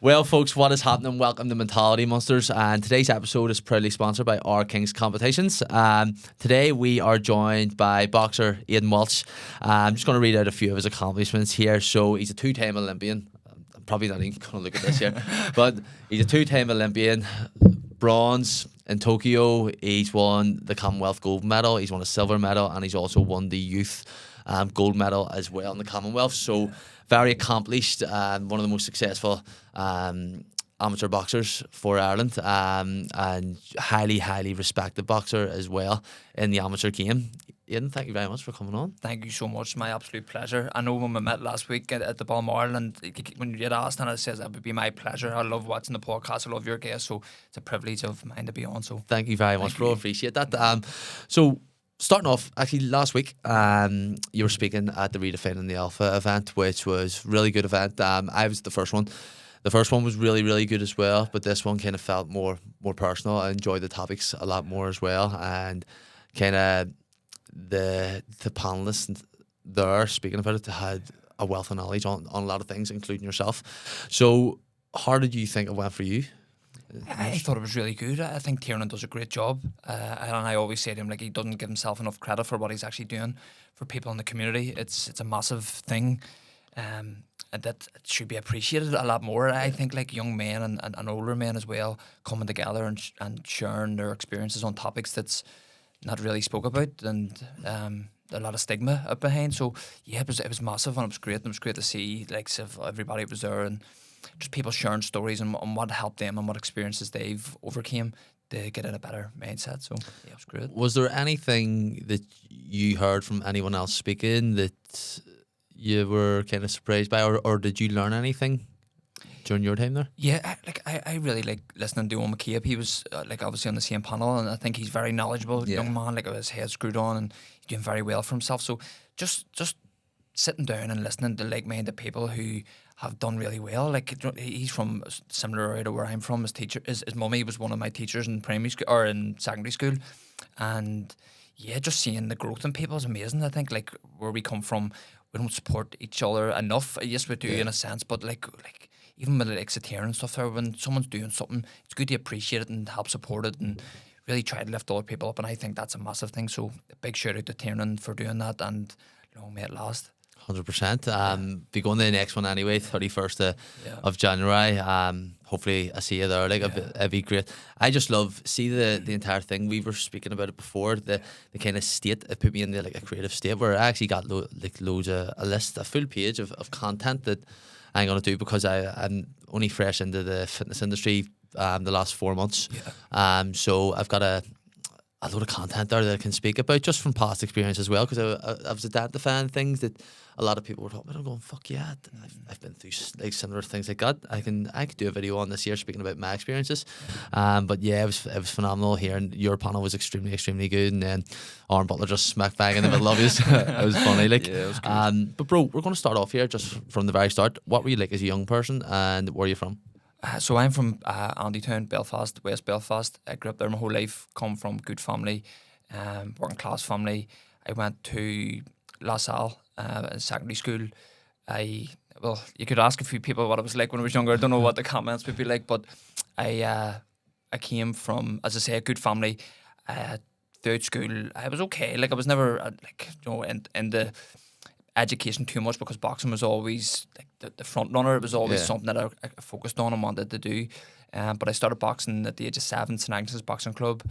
Well, folks, what is happening? Welcome to Mentality Monsters, and today's episode is proudly sponsored by Our Kings Competitions. Today we are joined by boxer Aidan Walsh. I'm just going to read out a few of his accomplishments here. So he's a two-time Olympian. I'm probably not even going to look at this here, but he's a two-time Olympian, bronze in Tokyo. He's won the Commonwealth gold medal. He's won a silver medal, and he's also won the youth gold medal as well in the Commonwealth. So very accomplished and one of the most successful amateur boxers for Ireland, and highly respected boxer as well in the amateur game. Aidan, thank you very much for coming on. Thank you so much. My absolute pleasure. I know when we met last week at the Balmoral, and when you get asked, and it says it would be my pleasure. I love watching the podcast. I love your guests, so it's a privilege of mine to be on. So thank you very much, bro. Appreciate that. So starting off, actually last week, you were speaking at the Redefining the Alpha event, which was a really good event. I was the first one. The first one was really good as well, but this one kind of felt more personal. I enjoyed the topics a lot more as well, and kind of the panelists there speaking about it had a wealth of knowledge on a lot of things, including yourself. So how did you think it went for you? I thought it was really good. I think Tiernan does a great job, and I always say to him, like, he doesn't give himself enough credit for what he's actually doing for people in the community. It's a massive thing, and that should be appreciated a lot more. I think, like, young men and older men as well coming together and sharing their experiences on topics that's not really spoke about, and a lot of stigma up behind. So yeah, it was massive, and it was great. And it was great to see, like, everybody was there, and just people sharing stories on what helped them and what experiences they've overcame to get in a better mindset. So yeah, it was great. Was there anything that you heard from anyone else speaking that you were kind of surprised by, or did you learn anything during your time there? Yeah, I really like listening to Owen McCabe. He was like obviously on the same panel, and I think he's very knowledgeable, young man, like with his head screwed on, and he's doing very well for himself. So just sitting down and listening to like-minded people who have done really well. Like, he's from a similar area to where I'm from. His mummy was one of my teachers in primary school or in secondary school, and yeah, just seeing the growth in people is amazing. I think, like, where we come from, we don't support each other enough. Yes, we do in a sense, but like even with like satire and stuff there, when someone's doing something, it's good to appreciate it and help support it and really try to lift other people up. And I think that's a massive thing. So a big shout out to Tiernan for doing that, and long may it last. 100%. Be going to the next one anyway, 31st of January. Hopefully I see you there. Like, it'd be great. I just love the entire thing. We were speaking about it before. The kind of state, it put me in the, like, a creative state where I actually got loads of a full page of content that I'm going to do, because I'm only fresh into the fitness industry the last 4 months. So I've got a load of content there that I can speak about just from past experience as well, because I was identifying things that a lot of people were talking about. I'm going, fuck yeah, I've been through like similar things like that. I could do a video on this year speaking about my experiences. But yeah, it was phenomenal here, and your panel was extremely good, and then Aaron Butler just smack bang in the middle of it. It was funny, like. Yeah, it was good. But bro, we're going to start off here just from the very start. What were you like as a young person, and where are you from? So I'm from Andytown, Belfast, West Belfast. I grew up there my whole life, come from good family, working class family. I went to La Salle in secondary school. You could ask a few people what it was like when I was younger. I don't know what the comments would be like, but I came from, as I say, a good family. Throughout school, I was okay. Like, I was never in the education too much, because boxing was always like the front runner. It was always something that I focused on and wanted to do. But I started boxing at the age of 7, St Agnes's Boxing Club,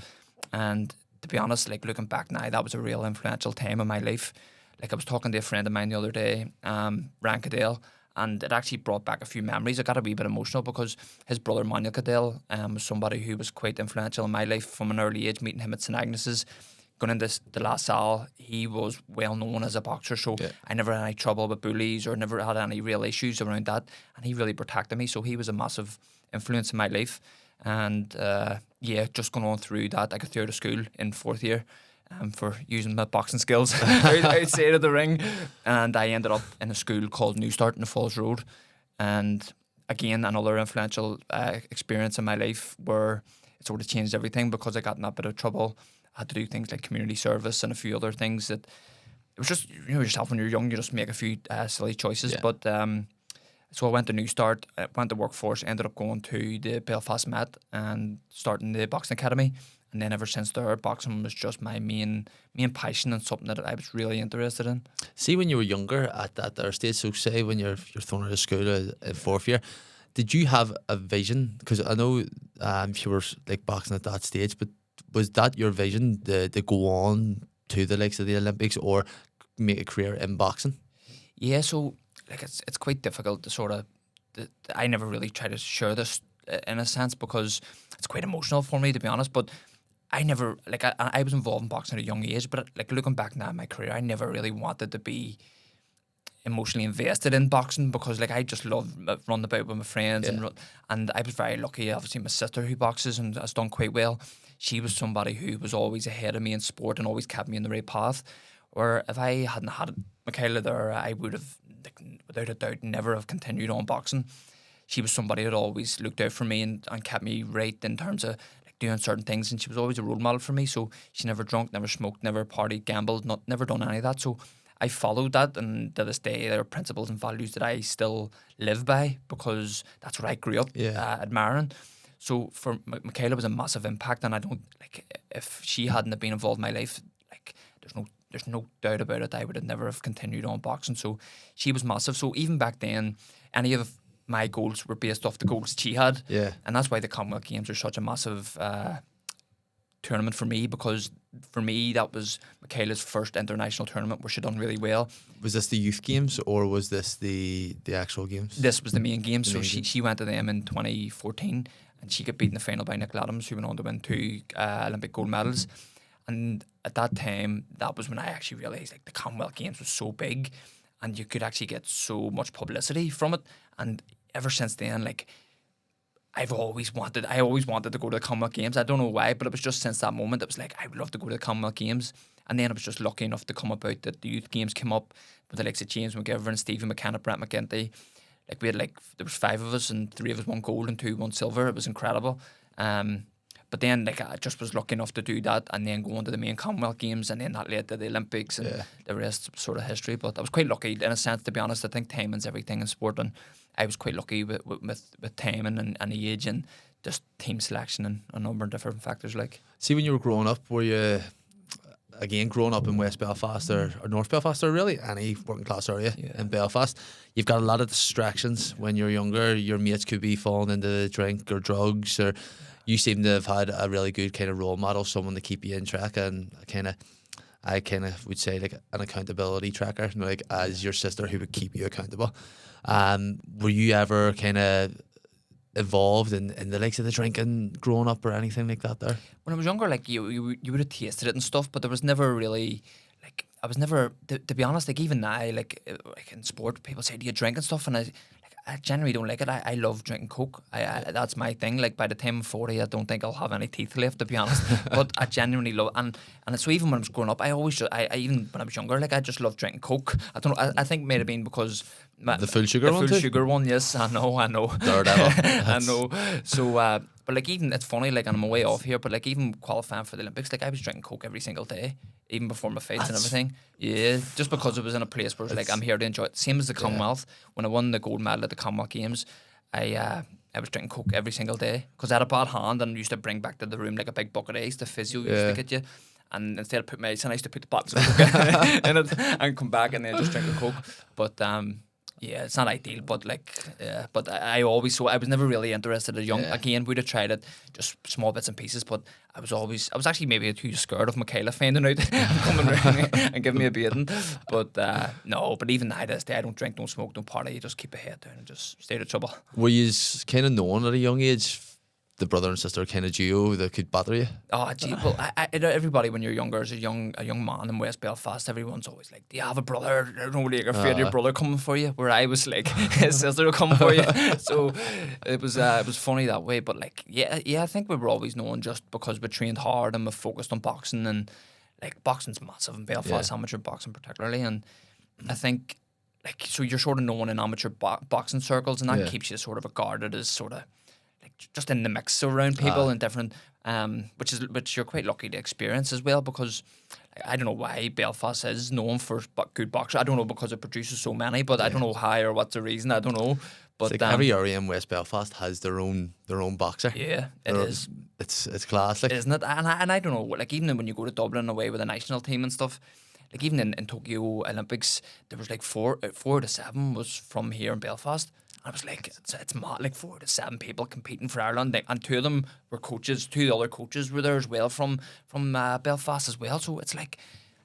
and to be honest, like, looking back now, that was a real influential time in my life. Like, I was talking to a friend of mine the other day, Ryan Cadell, and it actually brought back a few memories. I got a wee bit emotional because his brother Manuel Cadell was somebody who was quite influential in my life from an early age. Meeting him at St Agnes's, going into the La Salle, he was well known as a boxer, so I never had any trouble with bullies or never had any real issues around that, and he really protected me. So he was a massive influence in my life, and just going on through that, I got through to school in 4th year for using my boxing skills outside of the ring, and I ended up in a school called New Start in the Falls Road, and again another influential experience in my life where it sort of changed everything, because I got in that bit of trouble. I had to do things like community service and a few other things that it was just, yourself when you're young, you just make a few silly choices. But So I went to New Start, went to workforce, ended up going to the Belfast Met and starting the boxing academy. And then ever since there, boxing was just my main passion and something that I was really interested in. See, when you were younger at that there stage, so say when you're thrown out of school in fourth year, did you have a vision? Because I know you were like boxing at that stage, but was that your vision to go on to the likes of the Olympics or make a career in boxing? Yeah, so like it's quite difficult to sort of. I never really try to share this in a sense because it's quite emotional for me, to be honest. But I never like I was involved in boxing at a young age, but like looking back now in my career, I never really wanted to be emotionally invested in boxing because like I just love running about with my friends and I was very lucky. Obviously, my sister who boxes and has done quite well. She was somebody who was always ahead of me in sport and always kept me in the right path. Or if I hadn't had Michaela there, I would have, like, without a doubt, never have continued on boxing. She was somebody that always looked out for me and kept me right in terms of like doing certain things, and she was always a role model for me. So she never drunk, never smoked, never partied, gambled, never done any of that. So I followed that, and to this day, there are principles and values that I still live by because that's what I grew up admiring. So for Michaela was a massive impact, and I don't like if she hadn't have been involved in my life, like there's no doubt about it, I would have never have continued on boxing. So she was massive. So even back then, any of my goals were based off the goals she had. Yeah. And that's why the Commonwealth Games are such a massive tournament for me, because for me that was Michaela's first international tournament where she done really well. Was this the youth games or was this the actual games? This was the main games. So she went to them in 2014 and she got beat in the final by Nick Adams, who went on to win 2 Olympic gold medals. And at that time, that was when I actually realised like the Commonwealth Games was so big and you could actually get so much publicity from it. And ever since then, like I always wanted to go to the Commonwealth Games. I don't know why, but it was just since that moment, it was like, I would love to go to the Commonwealth Games. And then I was just lucky enough to come about that the youth games came up with the likes of James McGivern, Stephen McKenna, Brent McGinty. Like we had there was 5 of us and 3 of us won gold and 2 won silver. It was incredible. But then like I just was lucky enough to do that and then go on to the main Commonwealth Games, and then that led to the Olympics, and the rest sort of history. But I was quite lucky in a sense, to be honest. I think timing's everything in sport, and I was quite lucky with timing and age and just team selection and a number of different factors. Like, see, when you were growing up, were you again growing up in West Belfast or North Belfast or really any working class area in Belfast? You've got a lot of distractions when you're younger. Your mates could be falling into drink or drugs, or you seem to have had a really good kind of role model, someone to keep you in track, and I kind of would say like an accountability tracker, like as your sister who would keep you accountable. Were you ever kind of involved in the likes of the drinking growing up or anything like that there? When I was younger, like you would have tasted it and stuff, but there was never really like I was never to be honest, like even now, like in sport, people say, do you drink and stuff, and I generally don't like it. I love drinking Coke. I that's my thing. Like by the time I'm 40, I don't think I'll have any teeth left, to be honest. But I genuinely love and so even when I was growing up, I even when I was younger, like I just loved drinking Coke. I don't know. I think it may have been because the full sugar one. The full sugar one, yes. I know. I know. So, but like even it's funny. Like, and I'm way off here, but like even qualifying for the Olympics, like I was drinking Coke every single day, even before my fights and everything. Yeah, just because it was in a place where it was like I'm here to enjoy it. Same as the Commonwealth. When I won the gold medal at the Commonwealth Games, I was drinking Coke every single day because I had a bad hand and used to bring back to the room like a big bucket of ice. The physio used to get you. And instead of putting my ice in, I used to put the bottles of Coke in it and come back and then just drink a Coke. But yeah, it's not ideal, but like, but I was never really interested as young. Again, we'd have tried it, just small bits and pieces, but I was actually maybe too scared of Michaela finding out and coming around and giving me a beating. But no, but even now, this day, I don't drink, don't smoke, don't party. You just keep your head down and just stay out of trouble. Were you kind of known at a young age, the brother and sister kind of duo that could bother you? Oh, gee, well, everybody when you're younger, as a young man in West Belfast, everyone's always like, "Do you have a brother?" They're no like afraid of your brother coming for you. Where I was like, his sister will come for you. So it was funny that way. But like, yeah, I think we were always known just because we trained hard and we focused on boxing, and like boxing's massive in Belfast, amateur boxing particularly, and I think like so you're sort of known in amateur boxing circles, and that keeps you sort of regarded as sort of like just in the mix around people and different, which you're quite lucky to experience as well, because I don't know why Belfast is known for good boxers. I don't know, because it produces so many, but I don't know how or what's the reason. I don't know. But It's like every area in West Belfast has their own boxer. yeah, it is. It's class, like, Isn't it? And I don't know, like even when you go to Dublin away with the national team and stuff, like even in Tokyo Olympics, there was like 4 to 7 was from here in Belfast. I was like, it's mad, like 4 to 7 people competing for Ireland, like, and 2 of them were coaches. 2 other coaches were there as well from Belfast as well. So it's like,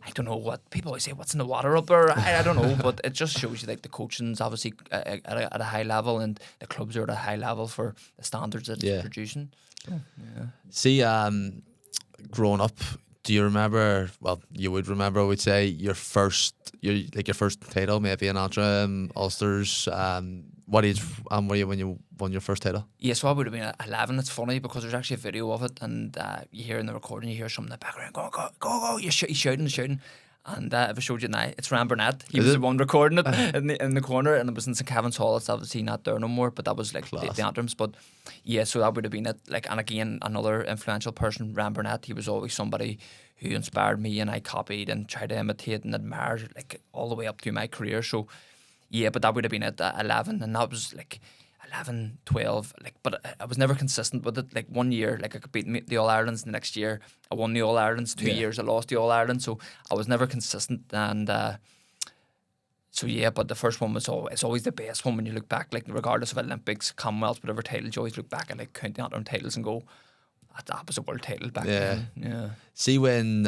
I don't know what people always say. What's in the water up there? I don't know, but it just shows you like the coaching's obviously at a high level, and the clubs are at a high level for the standards that it's producing. So, yeah. See, growing up, do you remember? Well, you would remember, I would say, your first title, maybe in Antrim, Ulsters. What age were you when you won your first title? Yeah, so I would have been 11. It's funny because there's actually a video of it, and you hear in the recording, you hear something in the background, go, go, go, go, he's shouting. And if I showed you now, it's Ram Burnett. He was the one recording it in the corner, and it was in St. Kevin's Hall. It's obviously not there no more, but that was like the Antrims. But yeah, so that would have been it. Like, and again, another influential person, Ram Burnett. He was always somebody who inspired me, and I copied and tried to imitate and admire, like, all the way up through my career. So yeah, but that would have been at 11, and that was like 11, 12, like, but I was never consistent with it. Like 1 year, like I could beat the All-Irelands, the next year I won the All-Irelands, 2 years I lost the All-Ireland, so I was never consistent, and so yeah, but the first one was always the best one when you look back, like regardless of Olympics, Commonwealth, whatever titles, you always look back and like count the Antrim titles and go, that was a world title back then. Yeah. See, when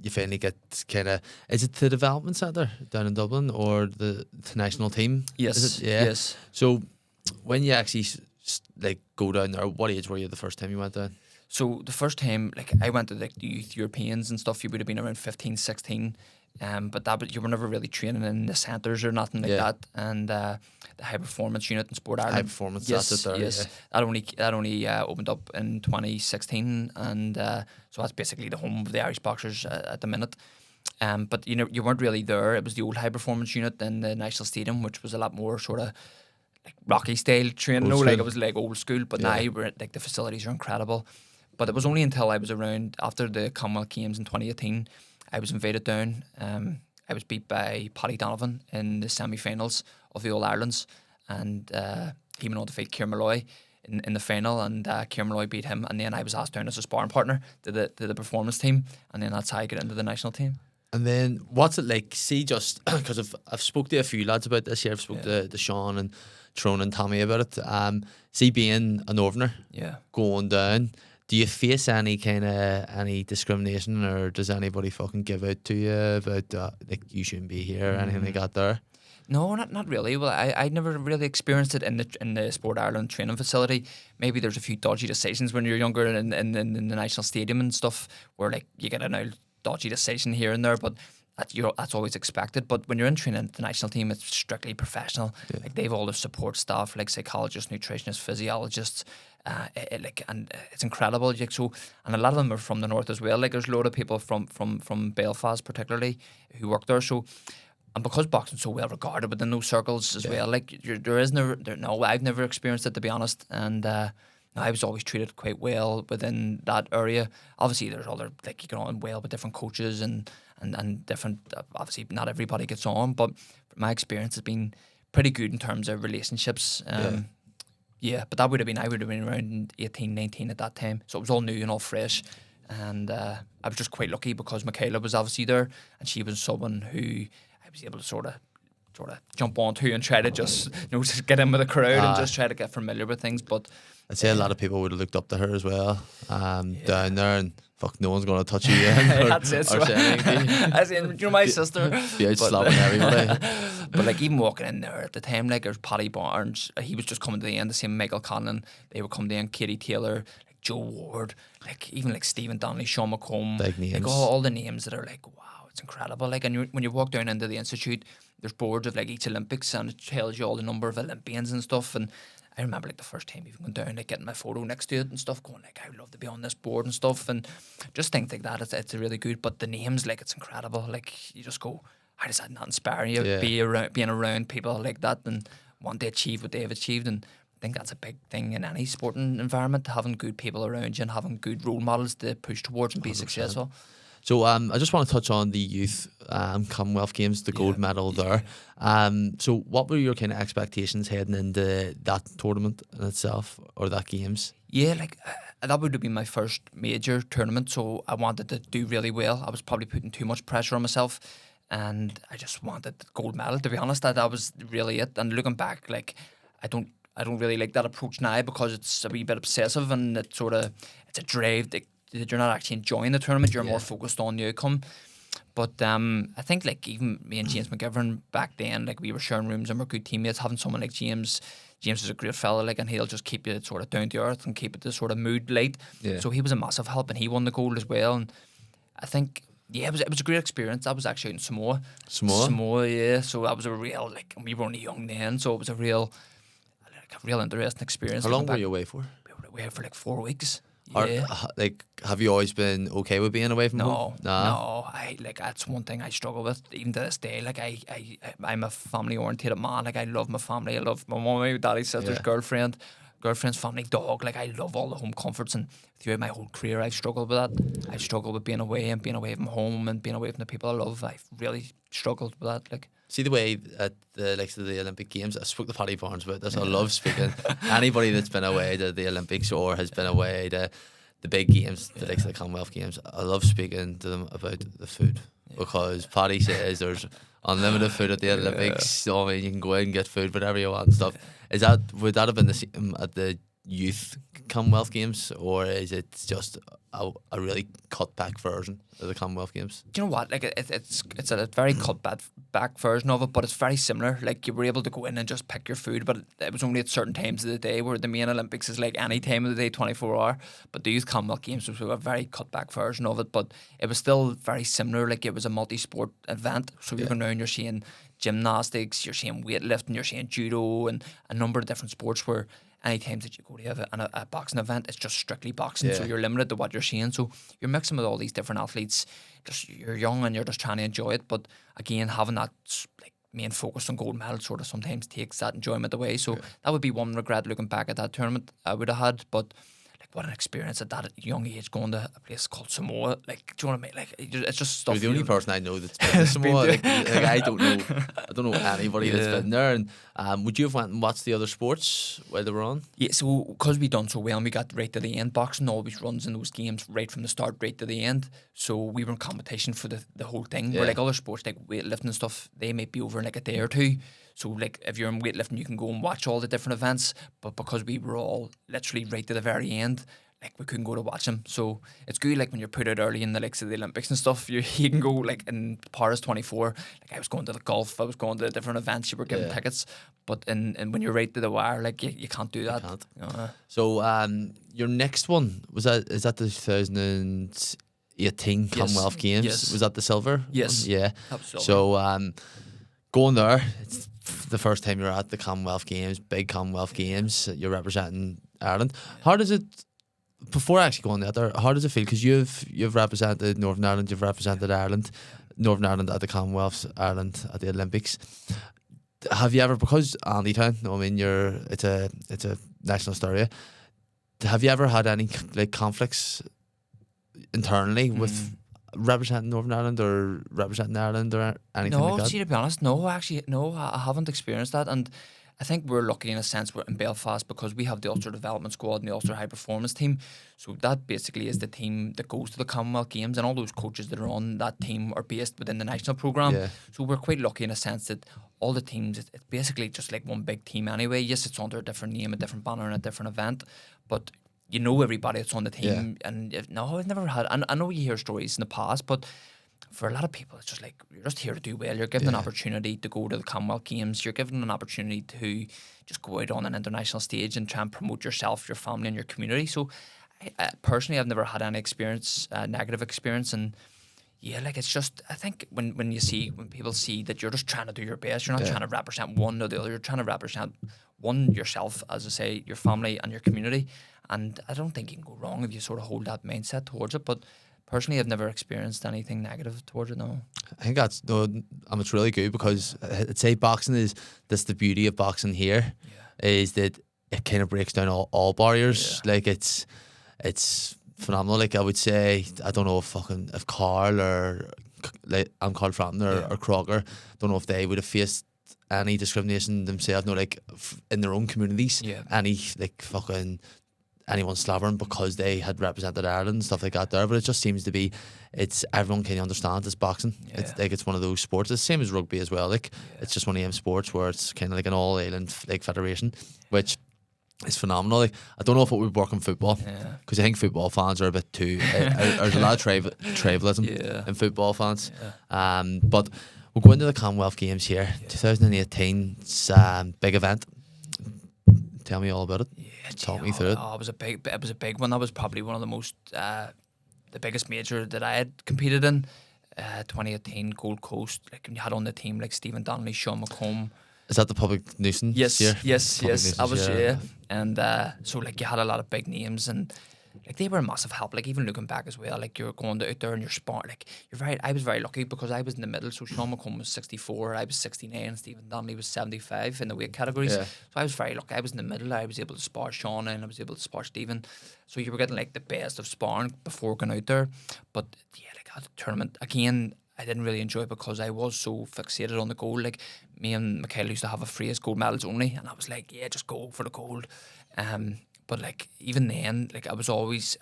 you finally get kind of, is it the development centre down in Dublin or the national team? Yes. Is it? Yeah. Yes. So when you actually like go down there, what age were you the first time you went down? So the first time, like, I went to like the youth Europeans and stuff, you would have been around 15, 16. But you were never really training in the centres or nothing like that. And the high performance unit in Sport Ireland. High performance, that's it there. Yes. Yeah. That only opened up in 2016, and so that's basically the home of the Irish boxers at the minute. But you weren't really there. It was the old high performance unit in the National Stadium, which was a lot more sort of like Rocky style training. No, like it was like old school. But now like the facilities are incredible. But it was only until I was around after the Commonwealth Games in 2018. I was invited down. I was beat by Paddy Donovan in the semi-finals of the All-Irelands, and he went on to fight Ciarán Malloy in the final, and Ciarán Malloy beat him, and then I was asked down as a sparring partner to the performance team, and then that's how I got into the national team. And then what's it like? See, just because I've spoke to a few lads about this here. I've spoke to Sean and Tyrone and Tommy about it. See, being a Northerner, going down, do you face any kind of any discrimination, or does anybody fucking give out to you about like you shouldn't be here or anything like that there? No, not really. Well, I never really experienced it in the Sport Ireland training facility. Maybe there's a few dodgy decisions when you're younger in the national stadium and stuff, where like you get an old dodgy decision here and there, but that's always expected. But when you're in training at the national team, it's strictly professional. Yeah. Like they've all the support staff, like psychologists, nutritionists, physiologists. It's incredible. Like, so, and a lot of them are from the north as well. Like there's a lot of people from Belfast particularly who work there. So, and because boxing's so well regarded within those circles as well, like I've never experienced it, to be honest. And I was always treated quite well within that area. Obviously, there's other, like, you get on well with different coaches and different. Obviously, not everybody gets on, but my experience has been pretty good in terms of relationships. Yeah, but I would have been around 18, 19 at that time. So it was all new and all fresh. And I was just quite lucky because Michaela was obviously there, and she was someone who I was able to sort of jump onto and try to just just get in with the crowd and just try to get familiar with things. But I'd say a lot of people would have looked up to her as well, down there, and fuck, no one's going to touch you again. That's it. Or say anything. As in, you're my sister. Be out slapping everybody. But like even walking in there at the time, like there's Paddy Barnes, he was just coming to the end. The same Michael Conlon, they were coming to the end. Katie Taylor, like Joe Ward, like even like Stephen Donnelly, Sean McComb, big names. Like all the names that are like, wow, it's incredible. Like, and when you walk down into the institute, there's boards of like each Olympics, and it tells you all the number of Olympians and stuff. And I remember like the first time even going down, like getting my photo next to it and stuff, going like, I would love to be on this board and stuff, and just things like that. It's really good. But the names, like, it's incredible. Like, you just go, how does that not inspire you? Being around people like that and want to achieve what they've achieved. And think that's a big thing in any sporting environment, having good people around you and having good role models to push towards and be 100%. successful. So I just want to touch on the youth Commonwealth Games, the gold medal there. So what were your kind of expectations heading into that tournament in itself, or that games? Yeah, like that would have been my first major tournament, so I wanted to do really well. I was probably putting too much pressure on myself, and I just wanted the gold medal. To be honest, that was really it. And looking back, like I don't really like that approach now, because it's a wee bit obsessive, and it's a drive that you're not actually enjoying the tournament. You're more focused on the outcome. But I think like even me and James McGivern back then, like we were sharing rooms and we're good teammates. Having someone like James is a great fella, like, and he'll just keep you sort of down to earth and keep it the sort of mood light. Yeah. So he was a massive help, and he won the gold as well. And I think it was a great experience. I was actually out in Samoa, yeah. So that was a real, like, we were only young then, so it was a real interesting experience. How long were you away for? We were away for like 4 weeks. Yeah. Like, have you always been okay with being away from home? No. That's one thing I struggle with even to this day. Like I'm a family oriented man. Like I love my family. I love my mum, my daddy, sister's girlfriend's family, dog. Like I love all the home comforts, and throughout my whole career I've struggled with that. I struggled with being away and being away from home and being away from the people I love. I've really struggled with that. Like, see the way at the likes of the Olympic Games, I spoke to Paddy Barnes about this. I love speaking. Anybody that's been away to the Olympics or has been away to the big games, the likes of the Commonwealth Games, I love speaking to them about the food, because Paddy says there's unlimited food at the Olympics. So, I mean, you can go in and get food, whatever you want and stuff. Would that have been the same at the youth Commonwealth Games, or is it just a really cut back version of the Commonwealth Games? Do you know what? Like it's a very cut back version of it, but it's very similar. Like you were able to go in and just pick your food, but it was only at certain times of the day. Where the main Olympics is like any time of the day, 24-hour. But the youth Commonwealth Games was a very cut back version of it, but it was still very similar. Like it was a multi-sport event, so you're going around, you're seeing gymnastics, you're seeing weightlifting, you're seeing judo, and a number of different sports where any times that you go to a boxing event, it's just strictly boxing, so you're limited to what you're seeing. So you're mixing with all these different athletes. Just you're young and you're just trying to enjoy it. But again, having that like main focus on gold medal sort of sometimes takes that enjoyment away. So that would be one regret looking back at that tournament I would have had. But like, what an experience at that young age, going to a place called Samoa. Like, do you know what I mean? Like, it's just stuff. You're the only person I know that's been to Samoa. Like, I don't know anybody that's been there. And would you have went and watched the other sports while they were on? Yeah, so because we done so well and we got right to the end, boxing always runs in those games right from the start right to the end. So we were in competition for the whole thing. Where like other sports like weightlifting and stuff, they might be over in like a day or two. So like if you're in weightlifting, you can go and watch all the different events. But because we were all literally right to the very end, like we couldn't go to watch them. So it's good like when you're put out early in the likes of the Olympics and stuff, you can go like in Paris 24. Like I was going to the golf, I was going to the different events, you were given tickets. But and when you're right to the wire, like you can't do that. You can't. So your next one is that the 2018 Commonwealth Games? Yes. Was that the silver? Yes. One? Yeah. Absolutely. So going there, it's the first time you're at the Commonwealth Games, big Commonwealth Games. You're representing Ireland. How does it? Before actually going there, how does it feel? Because you've represented Northern Ireland, you've represented Ireland, Northern Ireland at the Commonwealths, Ireland at the Olympics. Have you ever, because Andytown, I mean, it's a national area. Have you ever had any like conflicts internally with representing Northern Ireland or representing Ireland or anything like that? No, see, to be honest, no, I haven't experienced that. And I think we're lucky in a sense we're in Belfast because we have the Ulster Development Squad and the Ulster High Performance Team. So that basically is the team that goes to the Commonwealth Games, and all those coaches that are on that team are based within the national programme. Yeah. So we're quite lucky in a sense that all the teams, it's basically just like one big team anyway. Yes, it's under a different name, a different banner and a different event, but you know everybody that's on the team. Yeah. And I've never had, I know you hear stories in the past, but for a lot of people, it's just like, you're just here to do well. You're given an opportunity to go to the Commonwealth Games. You're given an opportunity to just go out on an international stage and try and promote yourself, your family and your community. So personally, I've never had any experience, negative experience. And yeah, like it's just, I think when people see that you're just trying to do your best, you're not trying to represent one or the other. You're trying to represent one, yourself, as I say, your family and your community. And I don't think you can go wrong if you sort of hold that mindset towards it. But personally, I've never experienced anything negative towards it, no. I think that's, and it's really good because I'd say boxing that's the beauty of boxing here, is that it kind of breaks down all barriers. Like it's phenomenal. Like I would say, I don't know if Carl or like I'm Carl Frampton or Crocker, don't know if they would have faced any discrimination themselves. No, like in their own communities, any like fucking anyone slavering because they had represented Ireland and stuff like that there. But it just seems to be, it's everyone can understand it's boxing. It's like it's one of those sports. It's the same as rugby as well. Like it's just one of them sports where it's kind of like an all Ireland like federation, which is phenomenal. Like I don't know if it would work in football because I think football fans are a bit too. There's a lot of tribalism in football fans. But we'll go into the Commonwealth Games here. 2018's big event. Tell me all about it. Talk me through it. It was a big one. That was probably one of the most, the biggest major that I had competed in. 2018 Gold Coast. Like when you had on the team like Stephen Donnelly, Sean McComb. Is that the public nuisance? Yes. I was and so like you had a lot of big names and like they were a massive help. Like even looking back as well, like you're going out there and you're sparring. Like I was very lucky because I was in the middle. So Sean McComb was 64, I was 69, and Stephen Donnelly was 75 in the weight categories. So I was very lucky. I was in the middle. I was able to spar Sean and I was able to spar Stephen. So you were getting like the best of sparring before going out there. But like at the tournament again, I didn't really enjoy it because I was so fixated on the gold. Like me and Michael used to have a phrase, gold medals only, and I was like, yeah, just go for the gold. But like even then, like I was always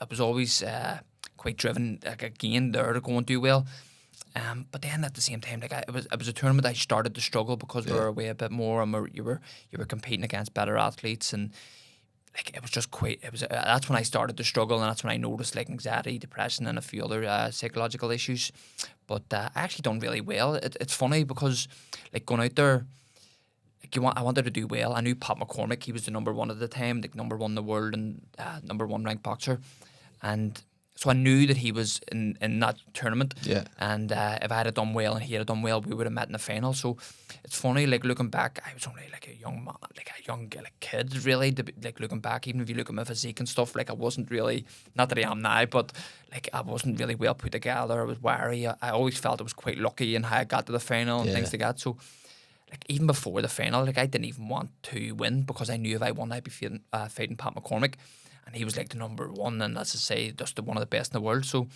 quite driven. Like again, there to go and do well. But then at the same time, like it was a tournament I started to struggle because we were away a bit more, and you were competing against better athletes, and like it was just quite. That's when I started to struggle, and that's when I noticed like anxiety, depression, and a few other psychological issues. But I actually done really well. It's funny because like going out there. I wanted to do well. I knew Pat McCormick, he was the number one at the time, like number one in the world and number one ranked boxer. And so I knew that he was in that tournament. Yeah. And if I had done well and he had done well, we would have met in the final. So it's funny, like looking back, I was only like a young man, like a young kid, really. Like looking back, even if you look at my physique and stuff, like I wasn't really, not that I am now, but like I wasn't really well put together. I was wiry. I always felt I was quite lucky in how I got to the final and things like that. So like even before the final, like I didn't even want to win because I knew if I won, I'd be fighting Pat McCormick, and he was like the number one, and as I say, just one of the best in the world. So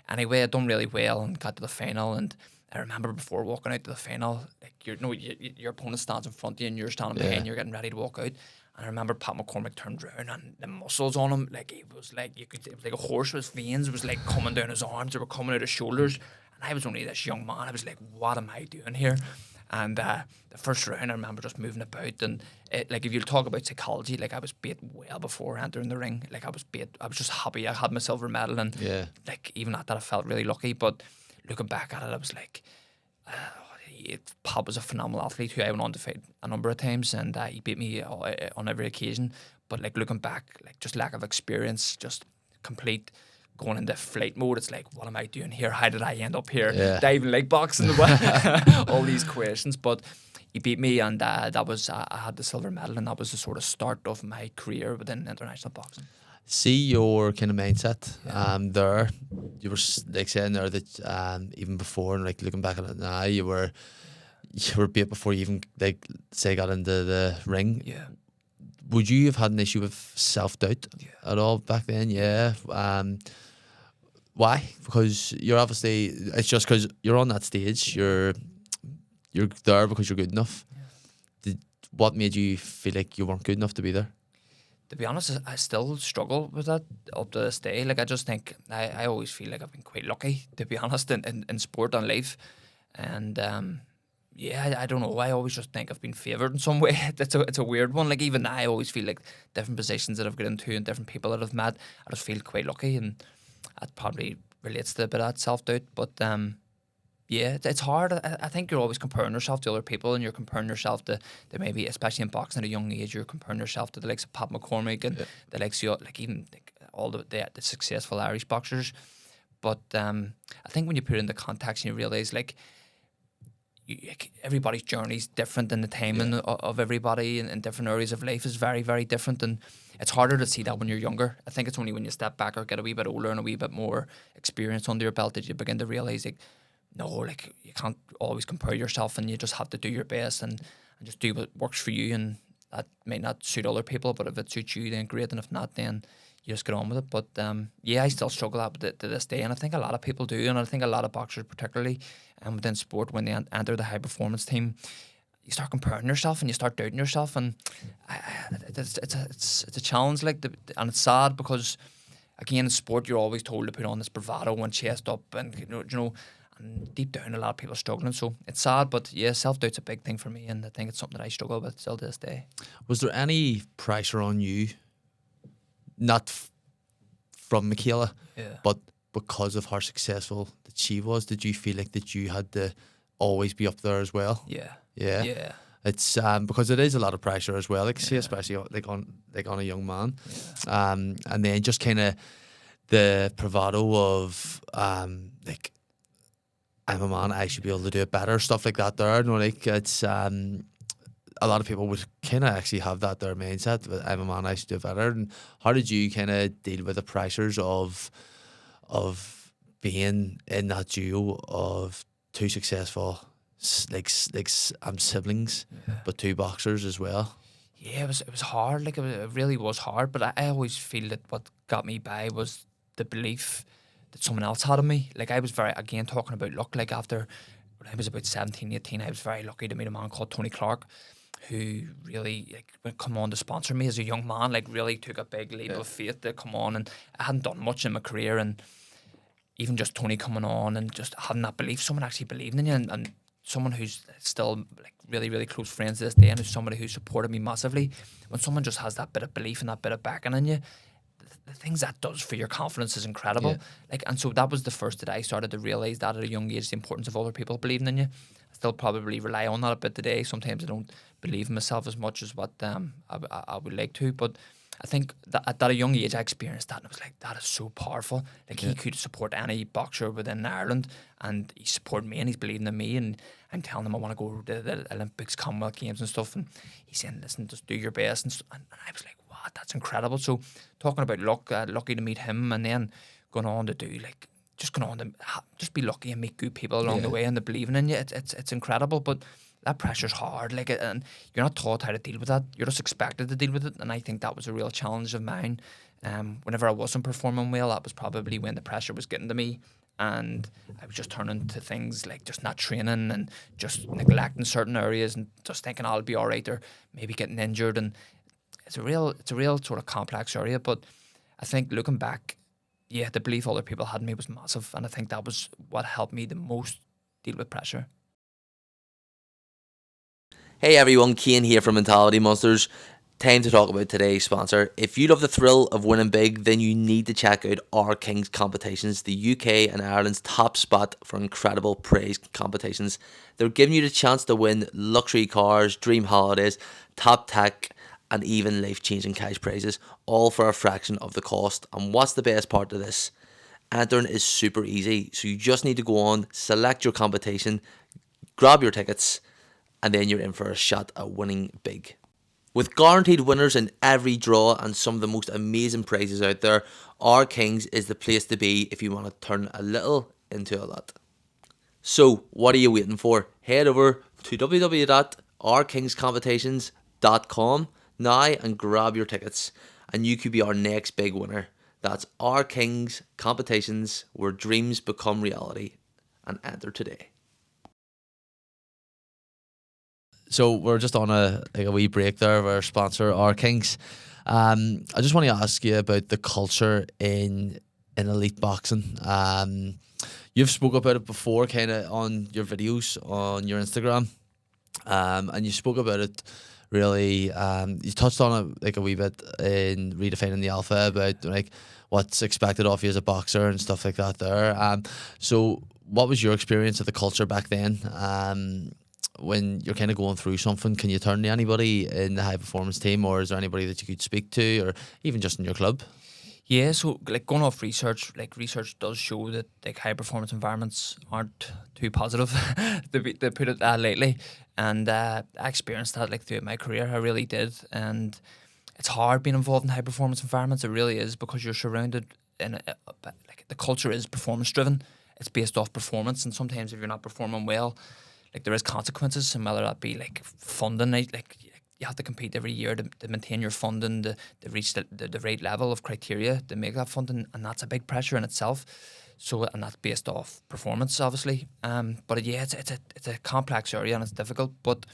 anyway, I done really well and got to the final. And I remember before walking out to the final, like your opponent stands in front of you and you're standing behind, you're getting ready to walk out. And I remember Pat McCormick turned around and the muscles on him, like it was like it was like a horse with veins. It was like coming down his arms, they were coming out his shoulders, and I was only this young man. I was like, what am I doing here? And the first round, I remember just moving about, and like if you talk about psychology, like I was beat well before entering the ring. Like I was just happy I had my silver medal, and like even at that I felt really lucky. But looking back at it, I was like, Pat was a phenomenal athlete who I went on to fight a number of times, and he beat me on every occasion. But like looking back, like just lack of experience, just complete. Going into flight mode, it's like, what am I doing here? How did I end up here? Did I even like boxing? All these questions. But he beat me, and that was I had the silver medal, and that was the sort of start of my career within international boxing. See your kind of mindset there. You were like saying there that even before, and like looking back at it now, you were beat before you even like say got into the ring. Yeah. Would you have had an issue with self-doubt at all back then? Yeah. Why? Because you're obviously, it's just because you're on that stage, you're there because you're good enough. What made you feel like you weren't good enough to be there? To be honest, I still struggle with that up to this day. Like I just think, I always feel like I've been quite lucky, to be honest, in sport and life. And I don't know. I always just think I've been favoured in some way. It's a weird one. Like even now, I always feel like different positions that I've got into and different people that I've met, I just feel quite lucky, and that probably relates to a bit of that self-doubt. But it's hard. I think you're always comparing yourself to other people, and you're comparing yourself to maybe, especially in boxing at a young age, you're comparing yourself to the likes of Pat McCormick and the likes of like even like all the successful Irish boxers. But I think when you put it into context and you realise like everybody's journey is different, and the timing of everybody in different areas of life is very, very different, and it's harder to see that when you're younger. I think it's only when you step back or get a wee bit older and a wee bit more experience under your belt that you begin to realise like, no, like you can't always compare yourself, and you just have to do your best and just do what works for you. And that might not suit other people, but if it suits you, then great, and if not, then you just get on with it. But yeah, I still struggle with it to this day, and I think a lot of people do, and I think a lot of boxers particularly, within sport, when they enter the high performance team, you start comparing yourself and you start doubting yourself, and it's a challenge, like, and it's sad because, again, in sport you're always told to put on this bravado and chest up, and you know, and deep down a lot of people are struggling. So it's sad, but yeah, self-doubt's a big thing for me, and I think it's something that I struggle with still to this day. Was there any pressure on you, not from Michaela, but because of how successful that she was? Did you feel like that you had to always be up there as well? Yeah. It's because it is a lot of pressure as well, like, say, especially like on a young man, and then just kind of the bravado of like, I'm a man, I should be able to do it better, stuff like that there. Like, it's a lot of people would kind of actually have that their mindset, but I'm a man, I should do it better. And how did you kind of deal with the pressures of being in that duo of two successful siblings, but two boxers as well? Yeah, it was hard. Like, it really was hard. But I always feel that what got me by was the belief that someone else had in me. Like, I was very, again, talking about luck, like, after when I was about 17, 18, I was very lucky to meet a man called Tony Clark, who really, like, would come on to sponsor me as a young man. Like, really took a big leap of faith to come on, and I hadn't done much in my career, and even just Tony coming on and just having that belief, someone actually believing in you, and someone who's still, like, really, really close friends to this day, and who's somebody who supported me massively. When someone just has that bit of belief and that bit of backing in you, the things that does for your confidence is incredible. Like, and so that was the first that I started to realise that at a young age, the importance of other people believing in you. I still probably rely on that a bit today. Sometimes I don't believe in myself as much as what I would like to, but I think that at that young age I experienced that, and I was like, that is so powerful. Like, he could support any boxer within Ireland, and he supported me, and he's believing in me, and I'm telling him I want to go to the Olympics, Commonwealth Games and stuff, and he's saying, listen, just do your best, and I was like, what, that's incredible. So talking about luck, lucky to meet him, and then going on to do, like, just going on to just be lucky and meet good people along the way, and the believing in you, it's incredible. But that pressure's hard, like, and you're not taught how to deal with that. You're just expected to deal with it, and I think that was a real challenge of mine. Whenever I wasn't performing well, that was probably when the pressure was getting to me, and I was just turning to things like just not training and just neglecting certain areas and just thinking, I'll be all right, or maybe getting injured. And it's a real sort of complex area. But I think looking back, yeah, the belief other people had in me was massive, and I think that was what helped me the most deal with pressure. Hey everyone, Caine here from Mentality Monsters. Time to talk about today's sponsor. If you love the thrill of winning big, then you need to check out our King's Competitions, the UK and Ireland's top spot for incredible praise competitions. They're giving you the chance to win luxury cars, dream holidays, top tech, and even life-changing cash prizes, all for a fraction of the cost. And what's the best part of this? Entering is super easy, so you just need to go on, select your competition, grab your tickets, and then you're in for a shot at winning big. With guaranteed winners in every draw and some of the most amazing prizes out there, our Kings is the place to be if you want to turn a little into a lot. So, what are you waiting for? Head over to www.ourkingscompetitions.com now and grab your tickets, and you could be our next big winner. That's Our Kings Competitions, where dreams become reality, and enter today. So we're just on a wee break there of our sponsor, Our Kings. I just want to ask you about the culture in elite boxing. You've spoke about it before, kind of on your videos on your Instagram, and you spoke about it really. You touched on it like a wee bit in redefining the alpha about like what's expected of you as a boxer and stuff like that. There. So what was your experience of the culture back then? When you're kind of going through something, can you turn to anybody in the high performance team, or is there anybody that you could speak to, or even just in your club? Yeah, so like going off research, like research does show that like high performance environments aren't too positive, to put it lightly. And I experienced that like throughout my career, I really did. And it's hard being involved in high performance environments. It really is, because you're surrounded in like the culture is performance driven. It's based off performance, and sometimes if you're not performing well, like there is consequences, and whether that be like funding, like you have to compete every year to maintain your funding, to reach the right level of criteria to make that funding, and that's a big pressure in itself. So, and that's based off performance, obviously. But yeah, it's a complex area and it's difficult. But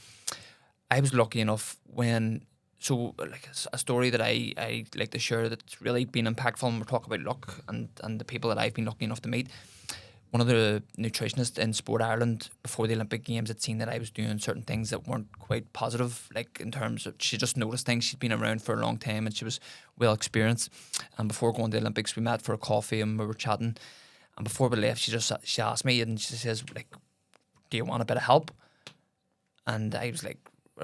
I was lucky enough like a story that I like to share that's really been impactful, and we're talking about luck and the people that I've been lucky enough to meet. One of the nutritionists in Sport Ireland before the Olympic Games had seen that I was doing certain things that weren't quite positive, like in terms of, she just noticed things. She'd been around for a long time and she was well experienced. And before going to the Olympics, we met for a coffee and we were chatting. And before we left, she asked me, and she says, like, do you want a bit of help? And I was like,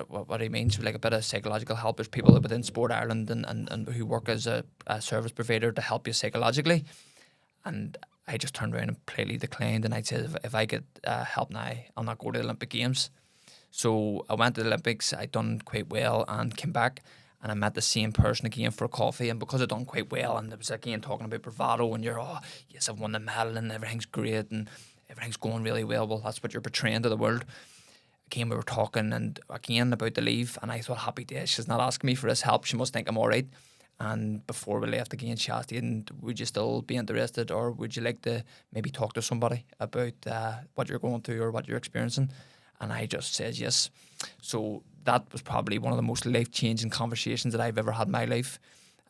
what do you mean? She was like, a bit of psychological help. There's people within Sport Ireland and who work as a service provider to help you psychologically. And I just turned around and politely declined, and I said, if I get help now, I'll not go to the Olympic Games. So I went to the Olympics, I done quite well and came back, and I met the same person again for a coffee, and because I done quite well, and it was again talking about bravado, and you're, oh yes, I've won the medal and everything's great and everything's going really well, that's what you're portraying to the world. Again, we were talking and again about the leave, and I thought, happy days, she's not asking me for this help, she must think I'm alright. And before we left again, she asked, Aidan, would you still be interested, or would you like to maybe talk to somebody about what you're going through or what you're experiencing? And I just said yes. So that was probably one of the most life-changing conversations that I've ever had in my life.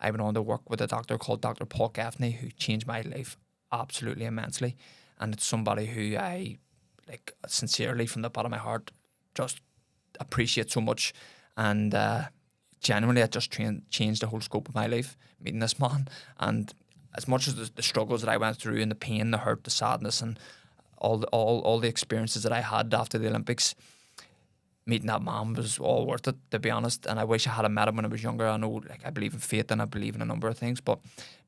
I went on to work with a doctor called Dr. Paul Gaffney, who changed my life absolutely immensely. And it's somebody who I, like, sincerely, from the bottom of my heart, just appreciate so much. And genuinely, it just changed the whole scope of my life, meeting this man. And as much as the struggles that I went through, and the pain, the hurt, the sadness, and all the experiences that I had after the Olympics, meeting that man was all worth it, to be honest. And I wish I had met him when I was younger. I know, like, I believe in fate and I believe in a number of things, but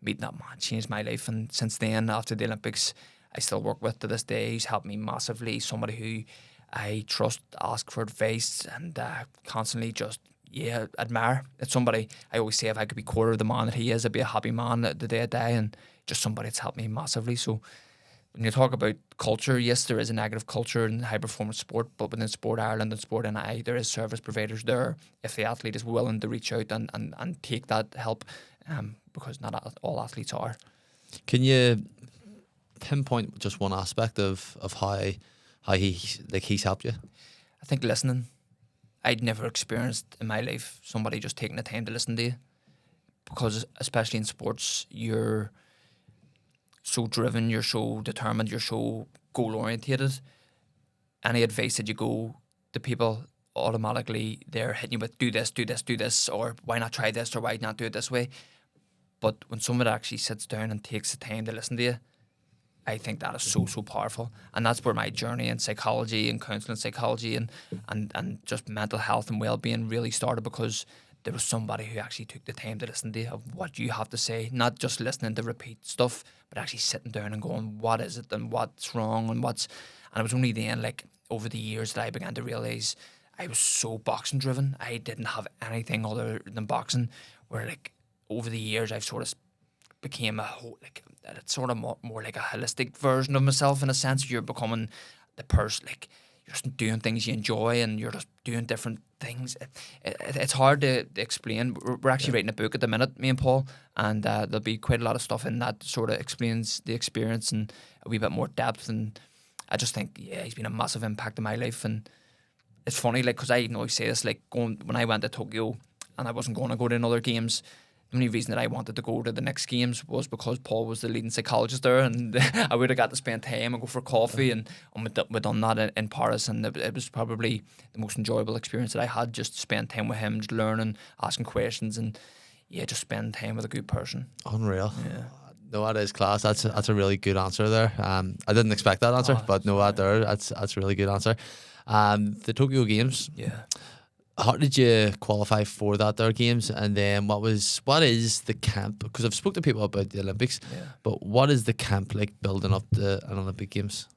meeting that man changed my life. And since then, after the Olympics, I still work with to this day. He's helped me massively. Somebody who I trust, ask for advice, and constantly just, admire. It's somebody, I always say, if I could be quarter of the man that he is, I'd be a happy man the day I die, and just somebody that's helped me massively. So when you talk about culture, yes, there is a negative culture in high performance sport, but within Sport Ireland and Sport NI, there is service providers there if the athlete is willing to reach out and take that help, because not all athletes are. Can you pinpoint just one aspect of how he's helped you? I think listening. I'd never experienced in my life somebody just taking the time to listen to you, because especially in sports, you're so driven, you're so determined, you're so goal orientated. Any advice that you go to people, automatically they're hitting you with do this, or why not try this, or why not do it this way. But when someone actually sits down and takes the time to listen to you, I think that is so powerful. And that's where my journey in psychology and counselling psychology and just mental health and well-being really started, because there was somebody who actually took the time to listen to you, of what you have to say, not just listening to repeat stuff, but actually sitting down and going, what is it and what's wrong and it was only then, like, over the years, that I began to realise I was so boxing driven. I didn't have anything other than boxing, where, like, over the years I've sort of became a whole, like, it's sort of more like a holistic version of myself, in a sense. You're becoming the person, like, you're just doing things you enjoy, and you're just doing different things. It's hard to explain. We're actually writing a book at the minute, me and Paul, and there'll be quite a lot of stuff in that sort of explains the experience and a wee bit more depth. And I just think, he's been a massive impact in my life. And it's funny, like, because I always say this, like, when I went to Tokyo and I wasn't going to go to another games, the only reason that I wanted to go to the next games was because Paul was the leading psychologist there, and I would have got to spend time and go for coffee, and we'd done that in Paris, and it was probably the most enjoyable experience that I had, just to spend time with him, just learning, asking questions, and just spend time with a good person. Unreal. Yeah. No, that is class. That's a really good answer there. I didn't expect that answer, but no, that's a really good answer. The Tokyo Games. Yeah. How did you qualify for that there games, and then what is the camp? Because I've spoken to people about the Olympics, but what is the camp like building up to an Olympic Games?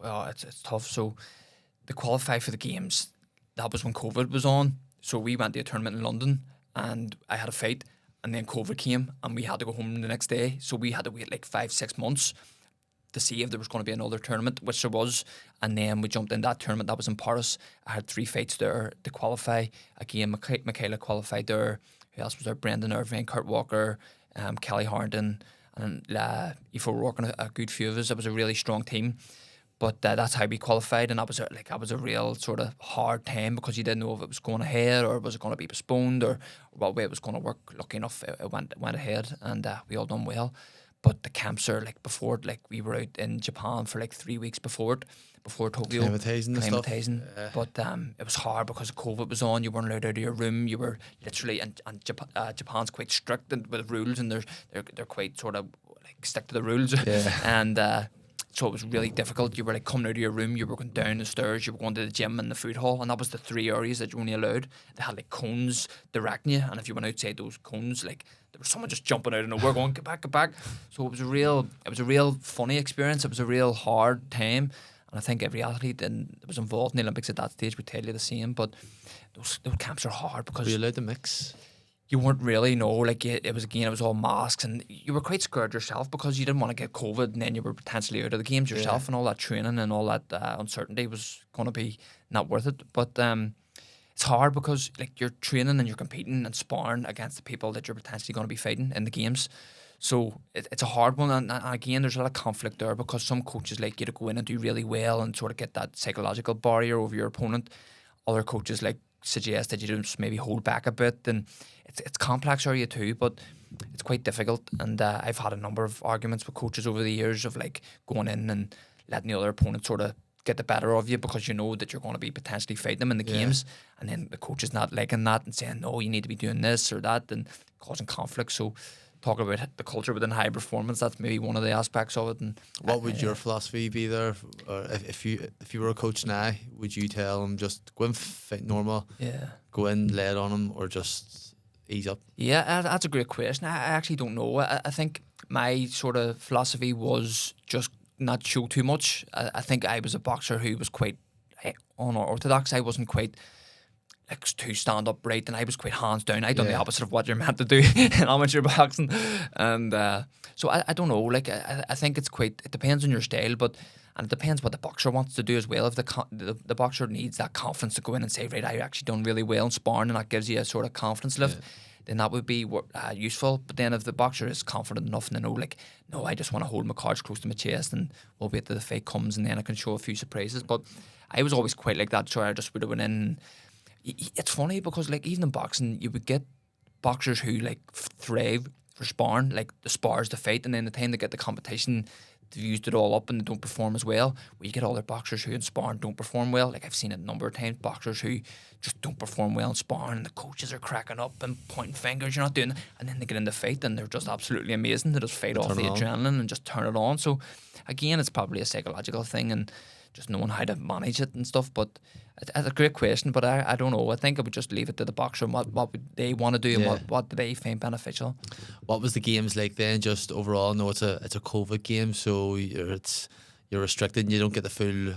Well, it's tough. So to qualify for the games, that was when COVID was on. So we went to a tournament in London, and I had a fight, and then COVID came, and we had to go home the next day. So we had to wait like 5-6 months to see if there was going to be another tournament, which there was. And then we jumped in that tournament that was in Paris. I had 3 fights there to qualify. Again, Michaela qualified there. Who else was there? Brendan Irvine, Kurt Walker, Kelly Harden, and Aoife O'Rourke, and a good few of us. It was a really strong team. But that's how we qualified, and that was a real sort of hard time because you didn't know if it was going ahead or was it going to be postponed or what way it was going to work. Lucky enough, it went ahead, and we all done well. But the camps are before, we were out in Japan for 3 weeks before Tokyo. Acclimatising. But it was hard because COVID was on. You weren't allowed out of your room. You were literally, and Japan's quite strict with rules, and they're quite sort of stick to the rules. Yeah. And so it was really difficult. You were coming out of your room, you were going down the stairs, you were going to the gym and the food hall, and that was the 3 areas that you were only allowed. They had cones directing you, and if you went outside those cones, there was someone just jumping out of nowhere going, get back. So it was a real funny experience. It was a real hard time, and I think every athlete that was involved in the Olympics at that stage would tell you the same. But those camps are hard because were you allowed to mix? You weren't really, no. It was all masks, and you were quite scared yourself because you didn't want to get COVID, and then you were potentially out of the games yourself, and all that training and all that uncertainty was going to be not worth it. But it's hard because you're training and you're competing and sparring against the people that you're potentially going to be fighting in the games. So it's a hard one, and again, there's a lot of conflict there because some coaches like you to go in and do really well and sort of get that psychological barrier over your opponent. Other coaches suggest that you just maybe hold back a bit, and it's complex area too, but it's quite difficult. And I've had a number of arguments with coaches over the years of going in and letting the other opponent sort of get the better of you because you know that you're going to be potentially fighting them in the games, and then the coach is not liking that and saying, no, you need to be doing this or that, and causing conflict. So talking about the culture within high performance, that's maybe one of the aspects of it. And what would your philosophy be there? Or if you were a coach now, would you tell them just go in, fight normal, go in, lay it on them, or just ease up? Yeah, that's a great question. I actually don't know. I think my sort of philosophy was just not show too much. I think I was a boxer who was quite unorthodox. I wasn't quite to stand up right, and I was quite hands down. I done the opposite of what you're meant to do in amateur boxing, and so I don't know. I think it depends on your style, and it depends what the boxer wants to do as well. If the boxer needs that confidence to go in and say, right, I actually done really well in sparring, and that gives you a sort of confidence lift, then that would be useful. But then if the boxer is confident enough and they know, no, I just want to hold my cards close to my chest and we'll wait till the fight comes and then I can show a few surprises. But I was always quite like that, so I just would have went in. It's funny because even in boxing you would get boxers who thrive for sparring, the spars to fight, and then the time they get the competition they've used it all up and they don't perform as well. You get other boxers who in sparring don't perform well. I've seen it a number of times, boxers who just don't perform well in sparring and the coaches are cracking up and pointing fingers, you're not doing it, and then they get in the fight and they're just absolutely amazing. They just fight off the adrenaline and just turn it on. So again, it's probably a psychological thing and just knowing how to manage it and stuff. But it's a great question, but I don't know. I think I would just leave it to the boxer and what would they want to do and what do they find beneficial. What was the games like then, just overall? No, it's a COVID game, so you're restricted and you don't get the full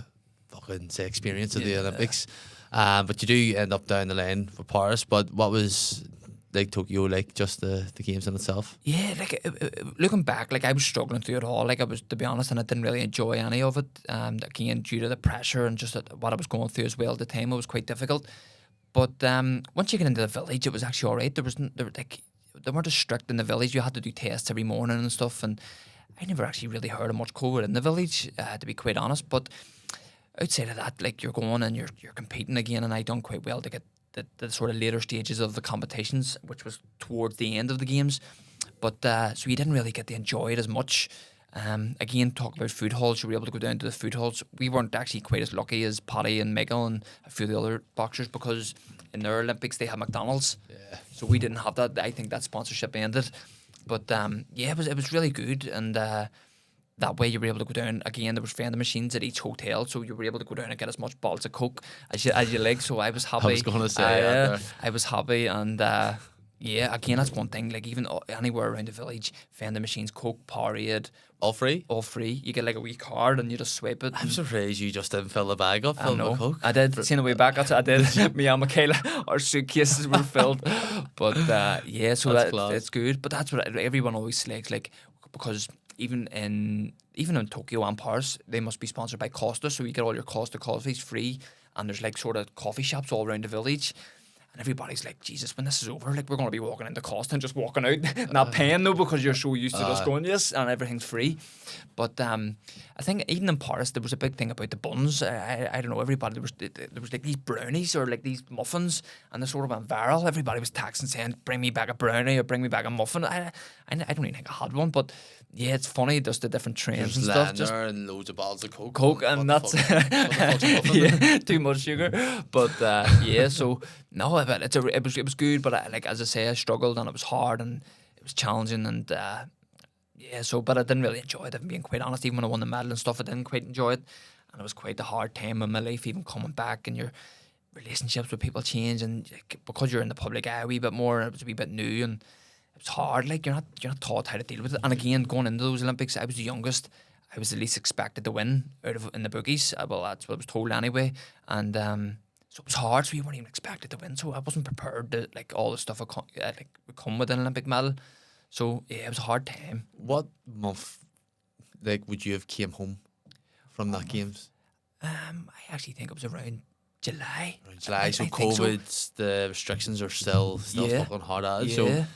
fucking experience of the Olympics. But you do end up down the line for Paris. But what was Tokyo just the games in itself? Yeah, looking back, I was struggling through it all. I was, to be honest, and I didn't really enjoy any of it. Again, due to the pressure and just what I was going through as well at the time, it was quite difficult. But once you get into the village, it was actually all right. They weren't as strict in the village. You had to do tests every morning and stuff. And I never actually really heard of much COVID in the village, to be quite honest. But outside of that, you're going and you're competing again, and I done quite well to get the sort of later stages of the competitions, which was towards the end of the games. But so you didn't really get to enjoy it as much. Again, talk about food halls. You were able to go down to the food halls. We weren't actually quite as lucky as Paddy and Miguel and a few of the other boxers because in their Olympics they had McDonald's. Yeah. So we didn't have that. I think that sponsorship ended. But it was really good, and that way you were able to go down. Again, there was vending machines at each hotel, so you were able to go down and get as much bottles of Coke as you like. So I was happy. I was going to say I was happy, and again, that's one thing. Even anywhere around the village, vending machines, Coke, Powerade, all free. You get a wee card and you just swipe it. I'm surprised you just didn't fill the bag up. Fill the Coke. I did. Seeing the way back, I did. Me and Michaela, our suitcases were filled. But so that's good. But that's what everyone always likes, because even even in Tokyo and Paris, they must be sponsored by Costa, so you get all your Costa coffees free, and there's like sort of coffee shops all around the village. And everybody's like, Jesus, when this is over, like we're going to be walking into Costa and just walking out, not paying though, because you're so used to just going, yes, and everything's free. But I think even in Paris, there was a big thing about the buns. I don't know, everybody, there was like these brownies or like these muffins, and they sort of went viral. Everybody was texting saying, bring me back a brownie or bring me back a muffin. I don't even think I had one, but yeah, it's funny, just the different trends and stuff. Just and loads of bottles of Coke. Coke, and that's yeah, too much sugar. But yeah, so no, it was good, but like as I say, I struggled and it was hard and it was challenging and yeah. So, but I didn't really enjoy it. If I'm being quite honest, even when I won the medal and stuff, I didn't quite enjoy it, and it was quite a hard time in my life, even coming back and your relationships with people change, and like, because you're in the public eye a wee bit more, it was a wee bit new and. It's hard, like you're not taught how to deal with it. And again, going into those Olympics, I was the youngest. I was the least expected to win in the bookies. Well, that's what I was told anyway. And so it was hard. So you weren't even expected to win. So I wasn't prepared to like all the stuff would come with an Olympic medal. So yeah, it was a hard time. What month, like, would you have came home from that games? I actually think it was around July. July. So COVID, the restrictions are still fucking hard at it. So.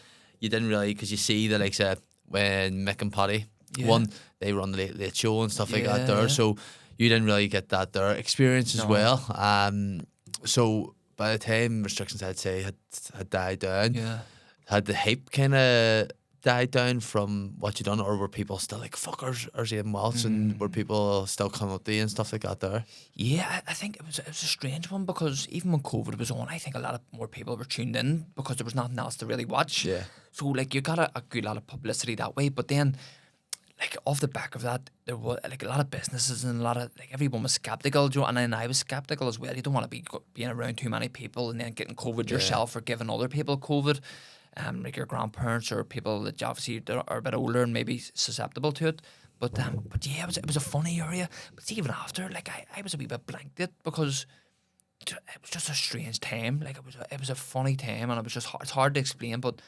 You didn't really, because you see the likes of when Mick and Paddy won, they run the late show and stuff like that there. So you didn't really get that there experience as well. So by the time restrictions, I'd say, had died down, had the hype kind of died down from what you done, or were people still like, fuckers, or Aidan Walsh, and were people still coming up to you and stuff like that there? Yeah, I think it was a strange one, because even when COVID was on, I think a lot of more people were tuned in because there was nothing else to really watch. Yeah. So like you got a good lot of publicity that way, but then like off the back of that, there was like a lot of businesses and a lot of like everyone was skeptical, and then I was skeptical as well. You don't want to be being around too many people and then getting COVID yourself or giving other people COVID. Like your grandparents or people that obviously are a bit older and maybe susceptible to it. But yeah, it was a funny area. But even after, like I was a wee bit blanked it, because it was just a strange time. Like it was a funny time, and it was just it's hard to explain. But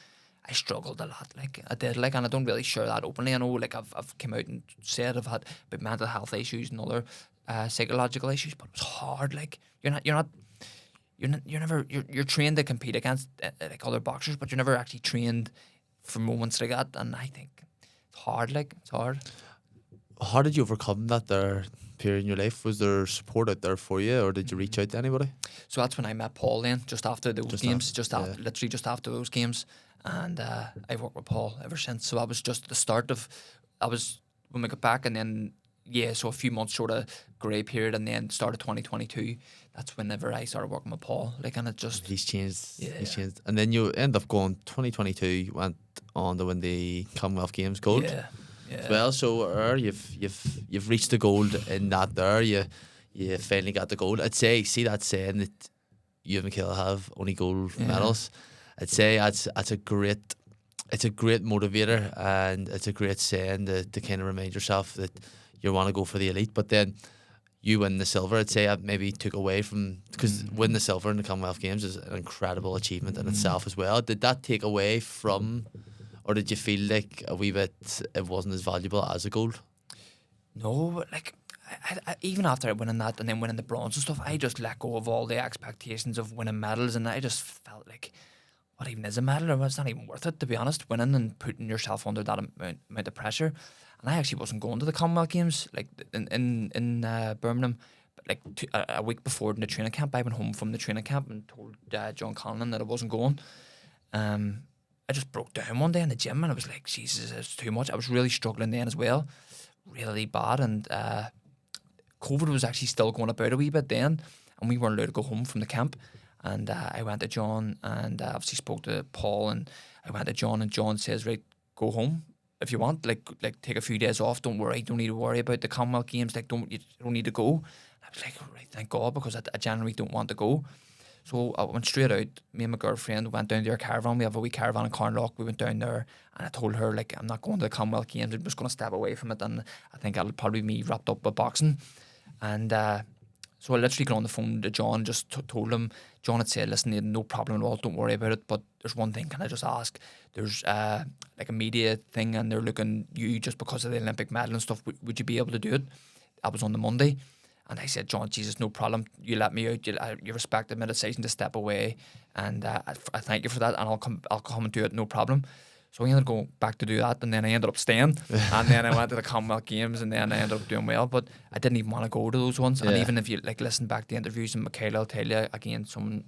I struggled a lot. Like I did, like, and I don't really share that openly. I know, like I've come out and said I've had bit mental health issues and other psychological issues, but it was hard. Like you're trained to compete against like other boxers, but you're never actually trained for moments like that. And I think it's hard. Like it's hard. How did you overcome that there period in your life? Was there support out there for you, or did you reach out to anybody? So that's when I met Paul. Then just after those games, literally just after those games, and I've worked with Paul ever since. So that was just the start of. When we got back, and then. Yeah, so a few months sort of grey period, and then start of 2022. That's whenever I started working with Paul. Like, and it just he's changed. And then you end up going 2022. You went on to win the Commonwealth Games gold. Yeah. As well, so you've reached the gold in that there. You finally got the gold. I'd say, see that saying that you and Michaela have only gold medals. I'd say that's a great. It's a great motivator, and it's a great saying to kind of remind yourself that you want to go for the elite. But then you win the silver. I'd say I maybe took away from, because winning the silver in the Commonwealth Games is an incredible achievement in itself as well. Did that take away from, or did you feel like a wee bit it wasn't as valuable as a gold? No, but like I even after winning that and then winning the bronze and stuff, I just let go of all the expectations of winning medals, and I just felt like, what even is a medal? Or it's not even worth it, to be honest, winning and putting yourself under that amount of pressure. And I actually wasn't going to the Commonwealth Games like in Birmingham, but like a week before in the training camp, I went home from the training camp and told John Conlon that I wasn't going. I just broke down one day in the gym, and I was like, Jesus, it's too much. I was really struggling then as well, really bad, and COVID was actually still going about a wee bit then, and we weren't allowed to go home from the camp. And I went to John, and obviously spoke to Paul, and I went to John, and John says, right, go home if you want, like take a few days off, don't worry, don't need to worry about the Commonwealth Games, like you don't need to go. And I was like, right, thank God, because I generally don't want to go. So I went straight out. Me and my girlfriend went down to our caravan. We have a wee caravan in Carnlough. We went down there, and I told her, like, I'm not going to the Commonwealth Games. I'm just going to step away from it, and I think it'll probably be me wrapped up with boxing. And So I literally got on the phone to John, just told him. John had said, listen, no problem at all, don't worry about it, but there's one thing, can I just ask? There's like a media thing and they're looking you just because of the Olympic medal and stuff, would you be able to do it? That was on the Monday. And I said, John, Jesus, no problem. You let me out. You respected my decision to step away, and I thank you for that. And I'll come and do it, no problem. So I ended up going back to do that, and then I ended up staying. And then I went to the Commonwealth Games, and then I ended up doing well. But I didn't even want to go to those ones. And even if you like listen back to the interviews, and Michaela will tell you again, someone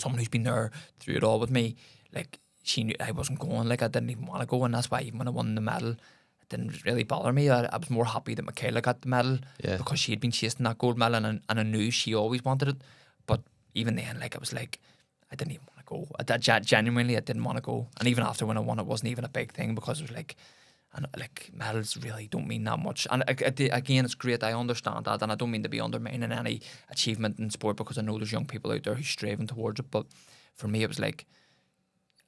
who's been there through it all with me, like she knew I wasn't going. Like I didn't even want to go, and that's why even when I won the medal, didn't really bother me. I was more happy that Michaela got the medal because she had been chasing that gold medal and I knew she always wanted it. But even then, like I was like, I didn't even want to go. Genuinely, I didn't want to go. And even after when I won, it wasn't even a big thing because it was like, and like medals really don't mean that much. And again, it's great. I understand that, and I don't mean to be undermining any achievement in sport because I know there's young people out there who's striving towards it. But for me, it was like,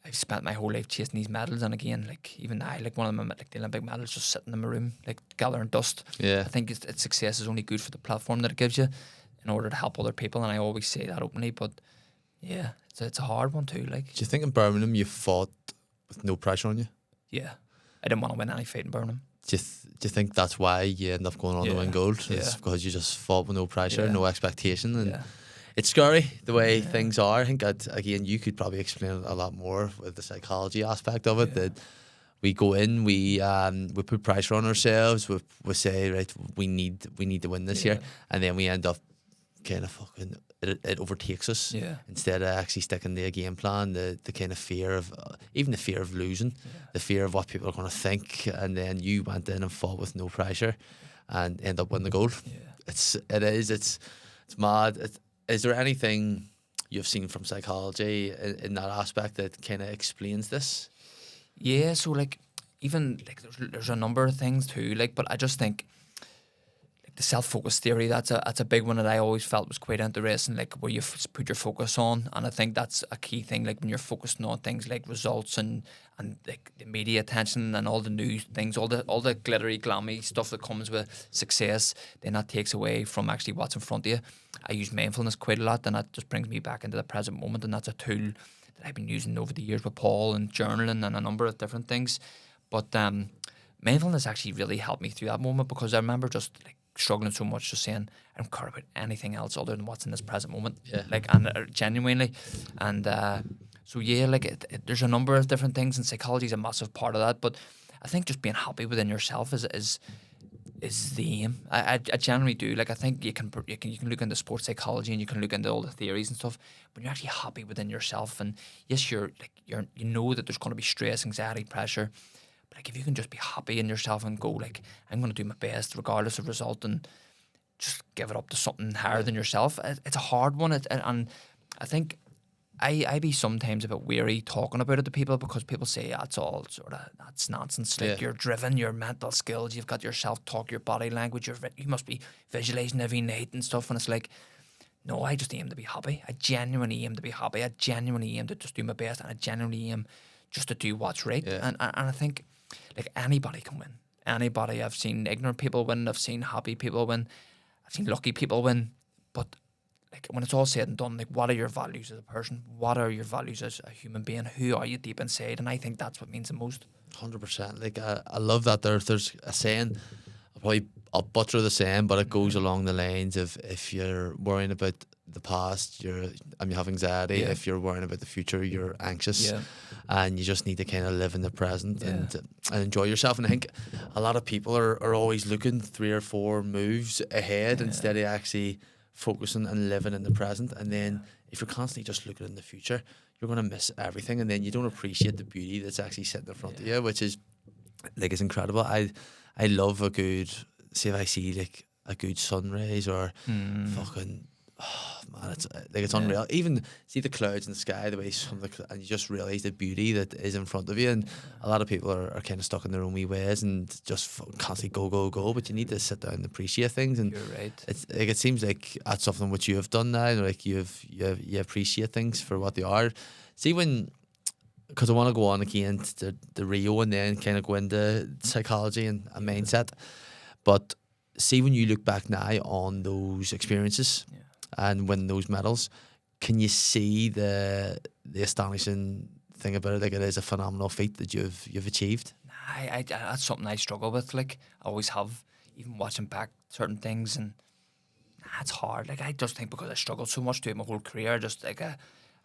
I've spent my whole life chasing these medals, and again, like even I, like one of them, like the Olympic medals, just sitting in my room, like gathering dust. Yeah. I think its success is only good for the platform that it gives you, in order to help other people, and I always say that openly. But yeah, it's a hard one too. Like, Do you think in Birmingham you fought with no pressure on you? yeah, I didn't want to win any fight in Birmingham. Do you think that's why you end up going on to win gold? It's because you just fought with no pressure, no expectation, and it's scary the way things are. I think that again you could probably explain it a lot more with the psychology aspect of it. That we go in, we put pressure on ourselves. We say, right, we need to win this year, and then we end up kind of fucking it overtakes us. Instead of actually sticking to a game plan, the kind of fear of even the fear of losing, the fear of what people are going to think, and then you went in and fought with no pressure, and end up winning the gold. It's mad. Is there anything you've seen from psychology in that aspect that kind of explains this? Yeah, so like even like there's a number of things too. Like, but I just think like the self-focus theory, that's a big one that I always felt was quite interesting. Like where you put your focus on, and I think that's a key thing. Like when you're focusing on things like results and like the media attention and all the news things, all the glittery, glammy stuff that comes with success, then that takes away from actually what's in front of you. I use mindfulness quite a lot, and that just brings me back into the present moment, and that's a tool that I've been using over the years with Paul and journaling and a number of different things. But mindfulness actually really helped me through that moment, because I remember just like struggling so much, just saying I don't care about anything else other than what's in this present moment. Like, and genuinely, and so yeah, like there's a number of different things, and psychology is a massive part of that. But I think just being happy within yourself is the aim. I generally do. Like I think you can look into sports psychology and you can look into all the theories and stuff, but you're actually happy within yourself. And yes, you know that there's going to be stress, anxiety, pressure, but like if you can just be happy in yourself and go like, I'm going to do my best regardless of result, and just give it up to something higher than yourself. It's a hard one, and I think I be sometimes a bit weary talking about it to people, because people say that's all sort of, that's nonsense. Like you're driven, your mental skills, you've got your self-talk, your body language, you must be visualizing every night and stuff. And it's like, no, I just aim to be happy. I genuinely aim to be happy. I genuinely aim to just do my best, and I genuinely aim just to do what's right. And I think like anybody can win. Anybody. I've seen ignorant people win. I've seen happy people win. I've seen lucky people win. But like when it's all said and done, like what are your values as a person? What are your values as a human being? Who are you deep inside? And I think that's what means the most. 100%. Like I love that there's a saying. I'll butcher the saying, but it goes along the lines of, if you're worrying about the past, you have anxiety. If you're worrying about the future, you're anxious. And you just need to kind of live in the present and enjoy yourself. And I think a lot of people are always looking 3 or 4 moves ahead instead of actually focusing and living in the present. And then if you're constantly just looking in the future, you're going to miss everything, and then you don't appreciate the beauty that's actually sitting in front of you, which is like, it's incredible. I love a good, say if I see like a good sunrise or fucking, oh man, it's unreal. Even see the clouds in the sky, the way and you just realize the beauty that is in front of you. And a lot of people are kind of stuck in their own wee ways and just constantly go. But you need to sit down and appreciate things. And you're right. It's like, it seems like that's something which you have done now. Like you appreciate things for what they are. See because I want to go on again to the Rio and then kind of go into psychology and mindset. But see when you look back now on those experiences and win those medals, can you see the astonishing thing about it? Like, it is a phenomenal feat that you've achieved. I that's something I struggle with. Like, I always have, even watching back certain things, and it's hard. Like, I just think because I struggled so much throughout my whole career, just like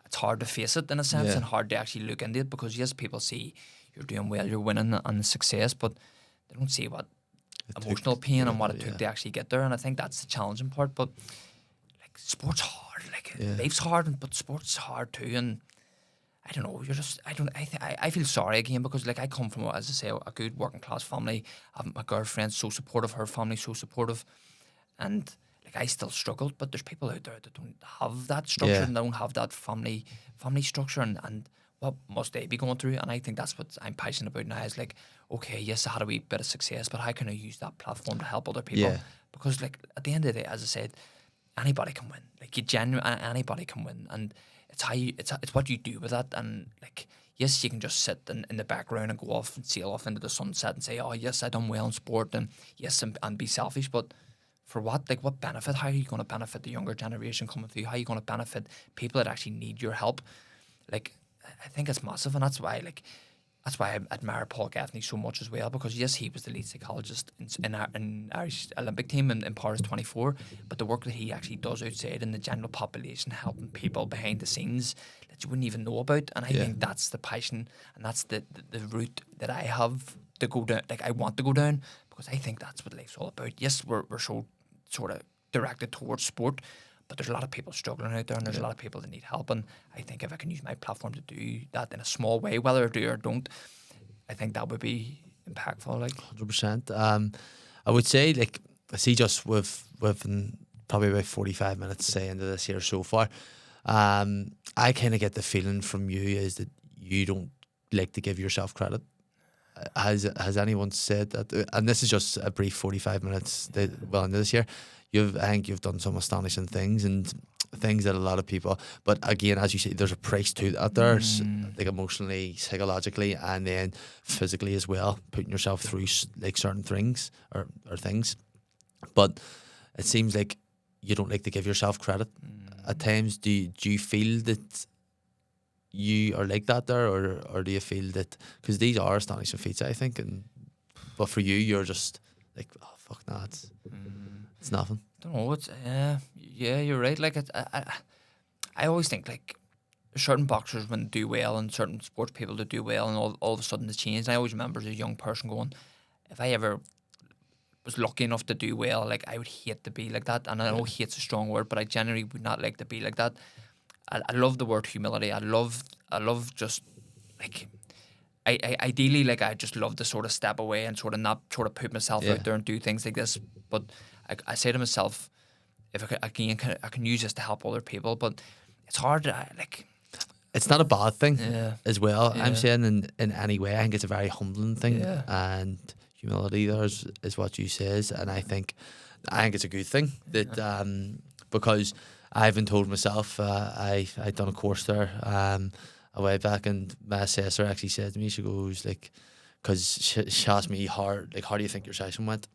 it's hard to face it in a sense, and hard to actually look into it, because yes, people see you're doing well, you're winning and success, but they don't see what emotional pain and what it took to actually get there. And I think that's the challenging part. But like, sport's hard. Like, life's hard, but sport's hard too. And I don't know. I feel sorry again, because like, I come from, as I say, a good working class family. My girlfriend's so supportive, her family's so supportive, and like, I still struggled. But there's people out there that don't have that structure and don't have that family structure, and what must they be going through? And I think that's what I'm passionate about now, is like, okay, yes, I had a wee bit of success, but how can I use that platform to help other people? Because like, at the end of the day, as I said, anybody can win. Like, anybody can win, and it's how you, it's what you do with that. And like, yes, you can just sit in the background and go off and sail off into the sunset and say, oh yes, I done well in sport, and yes, and be selfish, but for what? Like, what benefit? How are you going to benefit the younger generation coming through? How are you going to benefit people that actually need your help? Like, I think it's massive, and that's why I admire Paul Gaffney so much as well, because yes, he was the lead psychologist in Irish Olympic team in Paris 24, but the work that he actually does outside in the general population, helping people behind the scenes that you wouldn't even know about, and I think that's the passion, and that's the route that I have to go down. Like, I want to go down, because I think that's what life's all about. Yes, we're so sort of directed towards sport, but there's a lot of people struggling out there, and there's a lot of people that need help. And I think if I can use my platform to do that in a small way, whether I do or don't, I think that would be impactful. Like, 100%. I would say, like, I see just with probably about 45 minutes say into this here so far, I kind of get the feeling from you is that you don't like to give yourself credit. Has anyone said that? And this is just a brief 45 minutes well into this year. I think you've done some astonishing things, and things that a lot of people, but again, as you say, there's a price to that there, like emotionally, psychologically, and then physically as well, putting yourself through like certain things or things. But it seems like you don't like to give yourself credit at times. Do you feel that you are like that there, or do you feel that, because these are astonishing feats, I think, but for you, you're just like, oh fuck, nah, it's nothing. I don't know. It's you're right. Like, I always think, like, certain boxers, when they do well, and certain sports people that do well, and all of a sudden they change. And I always remember as a young person going, if I ever was lucky enough to do well, like, I would hate to be like that. And I know hate's a strong word, but I generally would not like to be like that. I love the word humility. I love just, like, I ideally, like, I just love to sort of step away and sort of not sort of put myself out there and do things like this. But I say to myself, if I can use this to help other people, but it's hard to, like, it's not a bad thing as well. Yeah. I'm saying in any way, I think it's a very humbling thing, and humility there is what you says, and I think it's a good thing that because I've been told myself, I'd done a course there a way back, and my assessor actually said to me, she goes, like, because she asked me, how do you think your session went,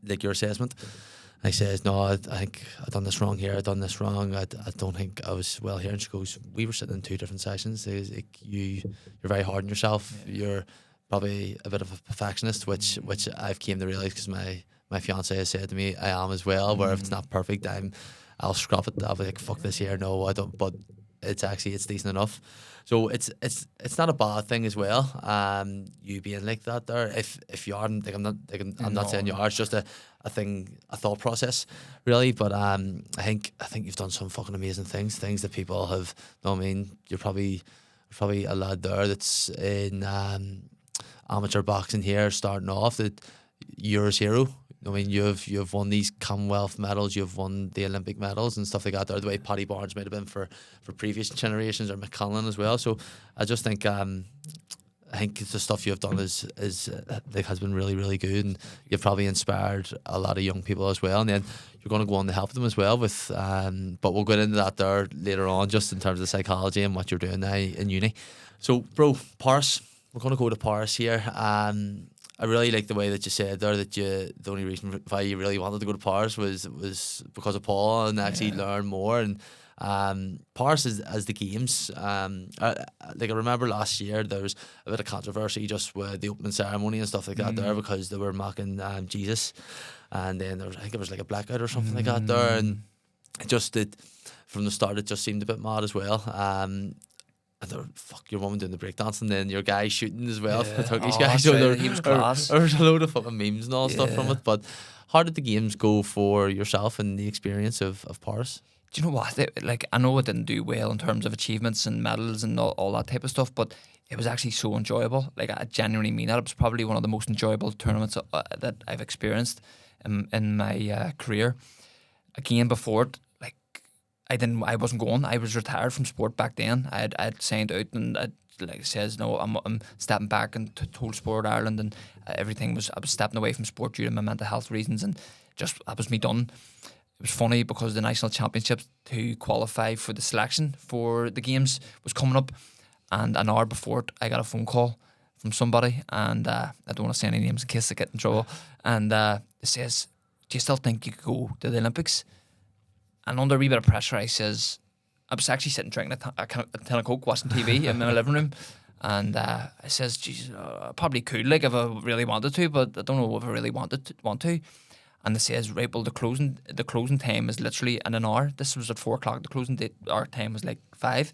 like your assessment? I says, no, I think I've done this wrong here, I've done this wrong, I don't think I was well here. And she goes, we were sitting in two different sessions. Like, you're very hard on yourself, you're probably a bit of a perfectionist, which I've came to realise, because my fiance has said to me I am as well, where if it's not perfect, I'll scrap it. I'll be like, fuck this here, no I don't, but it's decent enough. So it's not a bad thing as well, you being like that there. If you aren't, like, I'm not saying you are, it's just a thought process really. But I think you've done some fucking amazing things that people have. I mean, you're probably a lad there that's in amateur boxing here starting off, that you're his hero. I mean, you've won these Commonwealth medals, you've won the Olympic medals and stuff like that. The way Paddy Barnes might have been for previous generations, or McCullen as well. So I just think the stuff you've done is has been really, really good, and you've probably inspired a lot of young people as well. And then you're going to go on to help them as well with. But we'll get into that there later on, just in terms of psychology and what you're doing now in uni. So, bro, Paris. We're going to go to Paris here. I really like the way that you said there that the only reason why you really wanted to go to Paris was because of Paul and actually learn more. And Paris is as the games. Like I remember last year there was a bit of controversy just with the opening ceremony and stuff like that there, because they were mocking Jesus, and then I think it was like a blackout or something like that there, and it just did from the start. It just seemed a bit mad as well. And they're, fuck, your woman doing the breakdance and then your guy shooting as well for the Turkish guy. So he was class. There's a load of fucking memes and all stuff from it. But how did the games go for yourself and the experience of Paris? Do you know what? Like, I know it didn't do well in terms of achievements and medals and all that type of stuff, but it was actually so enjoyable. Like, I genuinely mean that. It was probably one of the most enjoyable tournaments that I've experienced in my career. Again, before it, like, I wasn't going. I was retired from sport back then. I'd signed out and like it says, no, I'm stepping back and told Sport Ireland, and I was stepping away from sport due to my mental health reasons, and just that was me done. It was funny because the national championships to qualify for the selection for the games was coming up, and an hour before it, I got a phone call from somebody, and I don't want to say any names in case I get in trouble, and it says, do you still think you could go to the Olympics? And under a wee bit of pressure, I was actually sitting drinking a tin of Coke, watching TV in my living room, and I says, "Geez, I probably could, like, if I really wanted to, but I don't know if I really want to." And it says, "Right, well, the closing time is literally in an hour. This was at 4:00. The closing date, our time was like 5."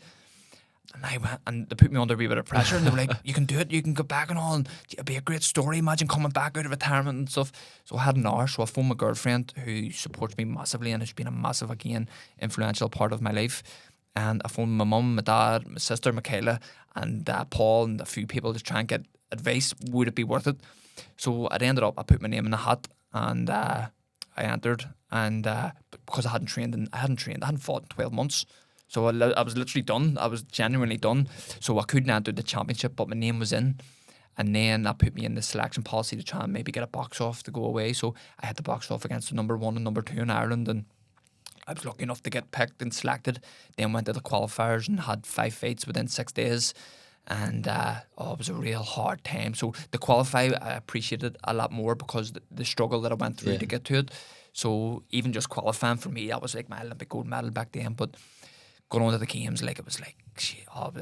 And I went, and they put me under a wee bit of pressure, and they were like, "You can do it. You can go back and all, and it'd be a great story. Imagine coming back out of retirement and stuff." So I had an hour. So I phoned my girlfriend, who supports me massively and has been a massive, again, influential part of my life. And I phoned my mum, my dad, my sister, Michaela, and Paul, and a few people to try and get advice. Would it be worth it? So it ended up, I put my name in the hat, and I entered. And because I hadn't fought in 12 months. So I was literally done. I was genuinely done. So I couldn't enter the championship, but my name was in. And then that put me in the selection policy to try and maybe get a box off to go away. So I had to box off against the number 1 and number 2 in Ireland. And I was lucky enough to get picked and selected. Then went to the qualifiers and had 5 fights within 6 days. And it was a real hard time. So the qualify, I appreciated a lot more because the struggle that I went through to get to it. So even just qualifying for me, that was like my Olympic gold medal back then. But going on to the games, like, it was like,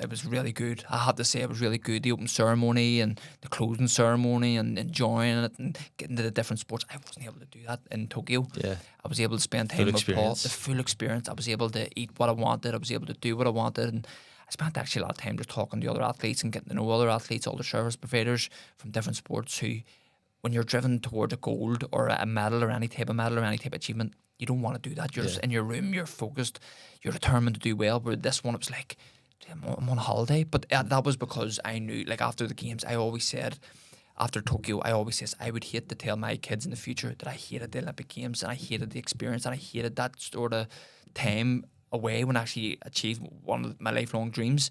it was really good. I have to say it was really good. The open ceremony and the closing ceremony and enjoying it and getting to the different sports. I wasn't able to do that in Tokyo. Yeah. I was able to spend time with Paul. The full experience. I was able to eat what I wanted. I was able to do what I wanted. And I spent actually a lot of time just talking to other athletes and getting to know other athletes, other service providers from different sports who, when you're driven towards a gold or a medal or any type of medal or any type of achievement, you don't want to do that. You're just in your room, you're focused, you're determined to do well. Where this one, it was like, I'm on a holiday. But that was because I knew, like, after the games, I always said, after Tokyo, I always says I would hate to tell my kids in the future that I hated the Olympic Games and I hated the experience and I hated that sort of time away when I actually achieved one of my lifelong dreams.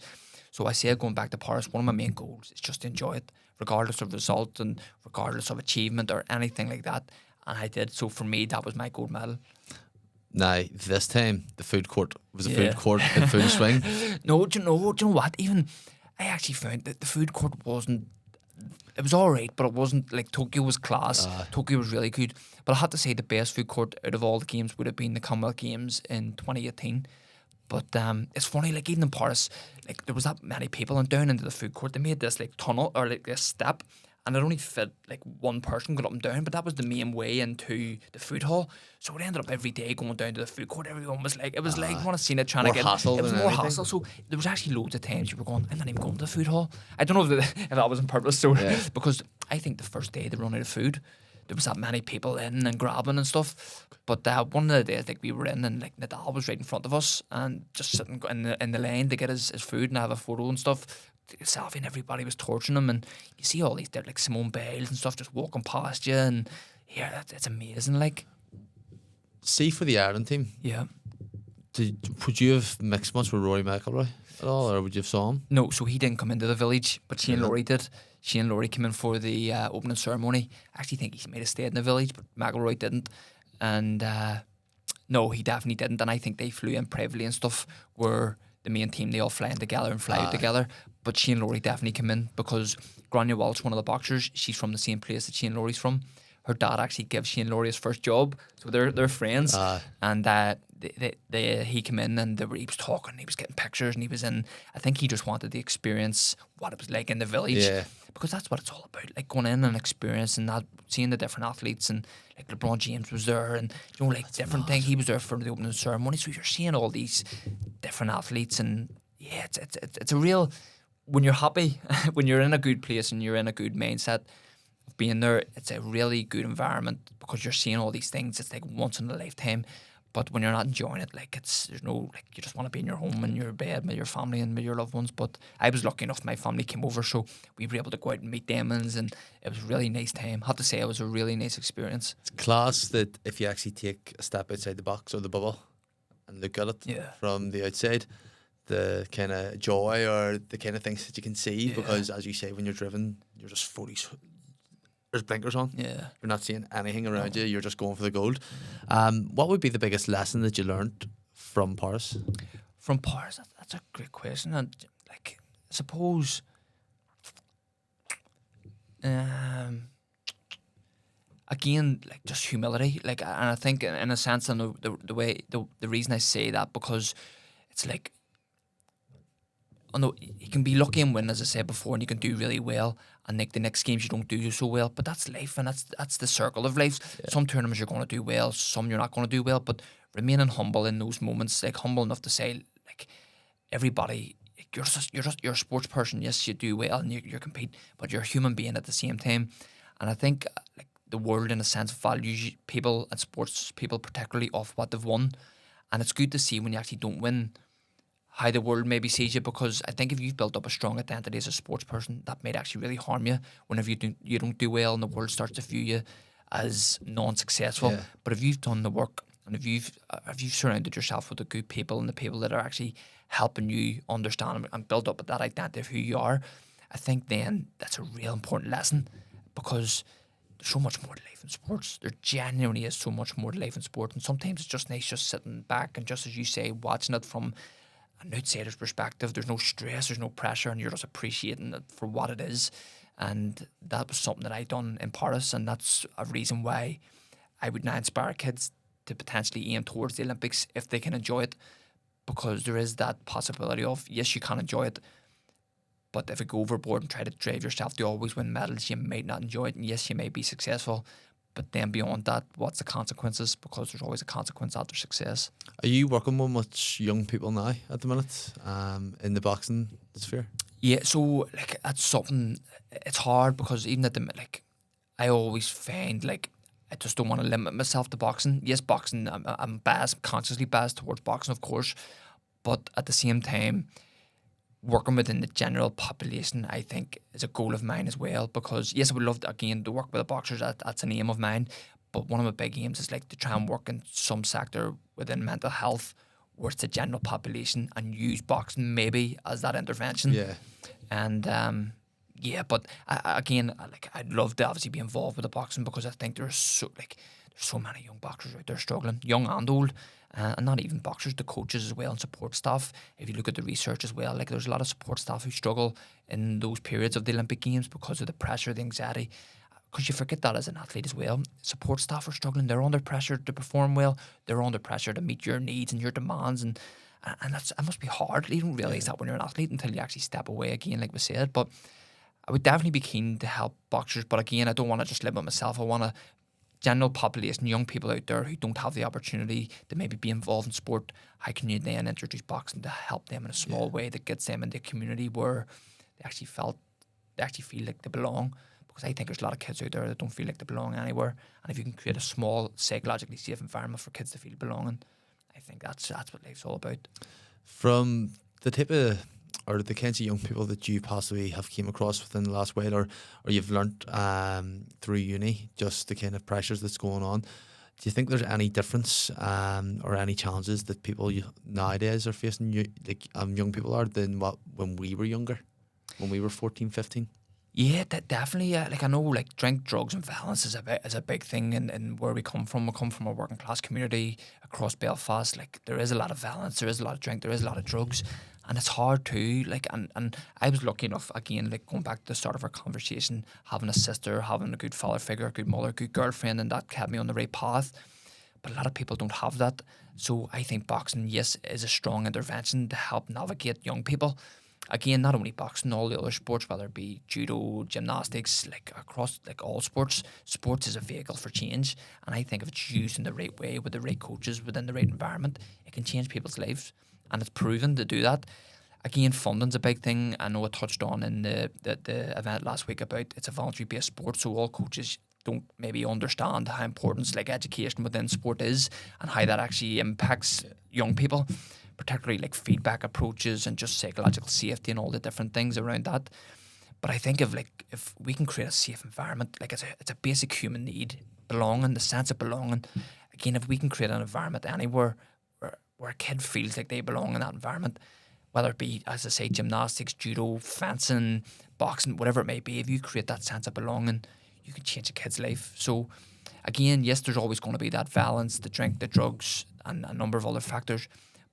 So I said, going back to Paris, one of my main goals is just to enjoy it, regardless of result and regardless of achievement or anything like that. And I did. So for me, that was my gold medal. Now, this time, the food court was a food court in full swing. No, do you know what? Even I actually found that the food court wasn't. It was all right, but it wasn't like Tokyo was class. Tokyo was really good. But I had to say the best food court out of all the games would have been the Commonwealth Games in 2018. But it's funny, like, even in Paris, like, there was that many people, and down into the food court, they made this like tunnel or like this step, and it only fit like one person going up and down, but that was the main way into the food hall. So it ended up every day going down to the food court. Everyone was like, it was like, I want to see it trying to get hassle. It was more hassle. So there was actually loads of times you were going, I'm not even going to the food hall. I don't know if that was on purpose. So because I think the first day they run out of food, there was that many people in and grabbing and stuff. But one of the days, like, we were in, and like Nadal was right in front of us and just sitting in the lane to get his food and have a photo and stuff. Selfie, and everybody was torching him, and you see all these, like Simone Biles and stuff, just walking past you, and it's amazing. Like, see, for the Ireland team, would you have mixed much with Rory McIlroy at all, or would you have saw him? No, so he didn't come into the village, but Shane Lowry did. Shane Lowry came in for the opening ceremony. I actually think he might have stayed in the village, but McIlroy didn't. And no, he definitely didn't. And I think they flew in privately and stuff, where the main team, they all fly in together and fly out together. But Shane Lowry definitely came in because Grania Walsh, one of the boxers, she's from the same place that Shane Lowry's from. Her dad actually gives Shane Lowry his first job, so they're friends. And he came in and he was talking, he was getting pictures, and he was in. I think he just wanted to experience what it was like in the village, because that's what it's all about. Like going in and experiencing that, seeing the different athletes, and like LeBron James was there, and like that's different things. He was there for the opening ceremony, so you're seeing all these different athletes, and it's a real. When you're happy, when you're in a good place and you're in a good mindset of being there, it's a really good environment because you're seeing all these things. It's like once in a lifetime. But when you're not enjoying it, there's no, you just want to be in your home and your bed with your family and with your loved ones. But I was lucky enough, my family came over, so we were able to go out and meet them, and it was a really nice time. I have to say, it was a really nice experience. It's class that if you actually take a step outside the box or the bubble and look at it from the outside, the kind of joy or the kind of things that you can see, because as you say, when you're driven, you're just fully, there's blinkers on. You're not seeing anything around you. You're just going for the gold. What would be the biggest lesson that you learned from Paris? From Paris, that's a great question. And like, I suppose, again, like just humility. Like, and I think in a sense, and the reason I say that, because it's like, you can be lucky and win, as I said before, and you can do really well, and like the next games you don't do so well, but that's life, and that's the circle of life. Some tournaments you're going to do well, some you're not going to do well, but remaining humble in those moments, like humble enough to say, like, everybody, you're a sports person. Yes, you do well and you compete, but you're a human being at the same time. And I think like the world, in a sense, values people and sports people particularly off what they've won, and it's good to see when you actually don't win how the world maybe sees you, because I think if you've built up a strong identity as a sports person, that might actually really harm you whenever you don't do well and the world starts to view you as non-successful. But if you've done the work, and if you've surrounded yourself with the good people and the people that are actually helping you understand and build up that identity of who you are, I think then that's a real important lesson, because there's so much more to life in sports. There genuinely is so much more to life in sport, and sometimes it's just nice just sitting back and, just as you say, watching it from an outsider's perspective. There's no stress, there's no pressure, and you're just appreciating it for what it is. And that was something that I done in Paris, and that's a reason why I would now inspire kids to potentially aim towards the Olympics if they can enjoy it, because there is that possibility of, yes, you can enjoy it, but if you go overboard and try to drive yourself to always win medals, you might not enjoy it. And yes, you may be successful, but then beyond that, what's the consequences? Because there's always a consequence after success. Are you working with much young people now at the minute in the boxing sphere? Yeah, so like that's something. It's hard because even at the like, I always find like I just don't want to limit myself to boxing. Yes, boxing. I'm biased, consciously biased towards boxing, of course, but at the same time, working within the general population, I think, is a goal of mine as well. Because yes, I would love to, again, to work with the boxers. That's an aim of mine. But one of my big aims is like to try and work in some sector within mental health, where it's the general population, and use boxing maybe as that intervention. Yeah. And but again, like I'd love to obviously be involved with the boxing, because I think there's so many young boxers out there struggling, young and old. And not even boxers, the coaches as well, and support staff. If you look at the research as well, like there's a lot of support staff who struggle in those periods of the Olympic Games because of the pressure, the anxiety. Because you forget that as an athlete as well. Support staff are struggling. They're under pressure to perform well. They're under pressure to meet your needs and your demands. And that must be hard. You don't realise that when you're an athlete until you actually step away again, like we said. But I would definitely be keen to help boxers. But again, I don't want to just limit myself. I want to general population, young people out there who don't have the opportunity to maybe be involved in sport. How can you then introduce boxing to help them in a small way that gets them into a community where they actually feel like they belong? Because I think there's a lot of kids out there that don't feel like they belong anywhere, and if you can create a small, psychologically safe environment for kids to feel belonging, I think that's what life's all about. From the type of, or the kinds of young people that you possibly have came across within the last while, or you've learnt through uni, just the kind of pressures that's going on, do you think there's any difference or any challenges that people nowadays are facing, young people are, than what when we were younger, when we were 14, 15? Yeah, definitely. Yeah, like I know, like drink, drugs, and violence is a big thing in where we come from. We come from a working class community across Belfast. Like there is a lot of violence, there is a lot of drink, there is a lot of drugs, and it's hard too. Like and I was lucky enough again, like going back to the start of our conversation, having a sister, having a good father figure, a good mother, a good girlfriend, and that kept me on the right path. But a lot of people don't have that. So I think boxing, yes, is a strong intervention to help navigate young people. Again, not only boxing, all the other sports, whether it be judo, gymnastics, like across like all sports, sports is a vehicle for change. And I think if it's used in the right way with the right coaches within the right environment, it can change people's lives. And it's proven to do that. Again, funding's a big thing. I know I touched on in the event last week about it's a voluntary based sport, so all coaches don't maybe understand how important like education within sport is and how that actually impacts young people, particularly like feedback approaches and just psychological safety and all the different things around that. But I think if we can create a safe environment, like it's a basic human need, belonging, the sense of belonging. Again, if we can create an environment anywhere where a kid feels like they belong in that environment, whether it be, as I say, gymnastics, judo, fencing, boxing, whatever it may be, if you create that sense of belonging, you can change a kid's life. So again, yes, there's always going to be that violence, the drink, the drugs, and a number of other factors.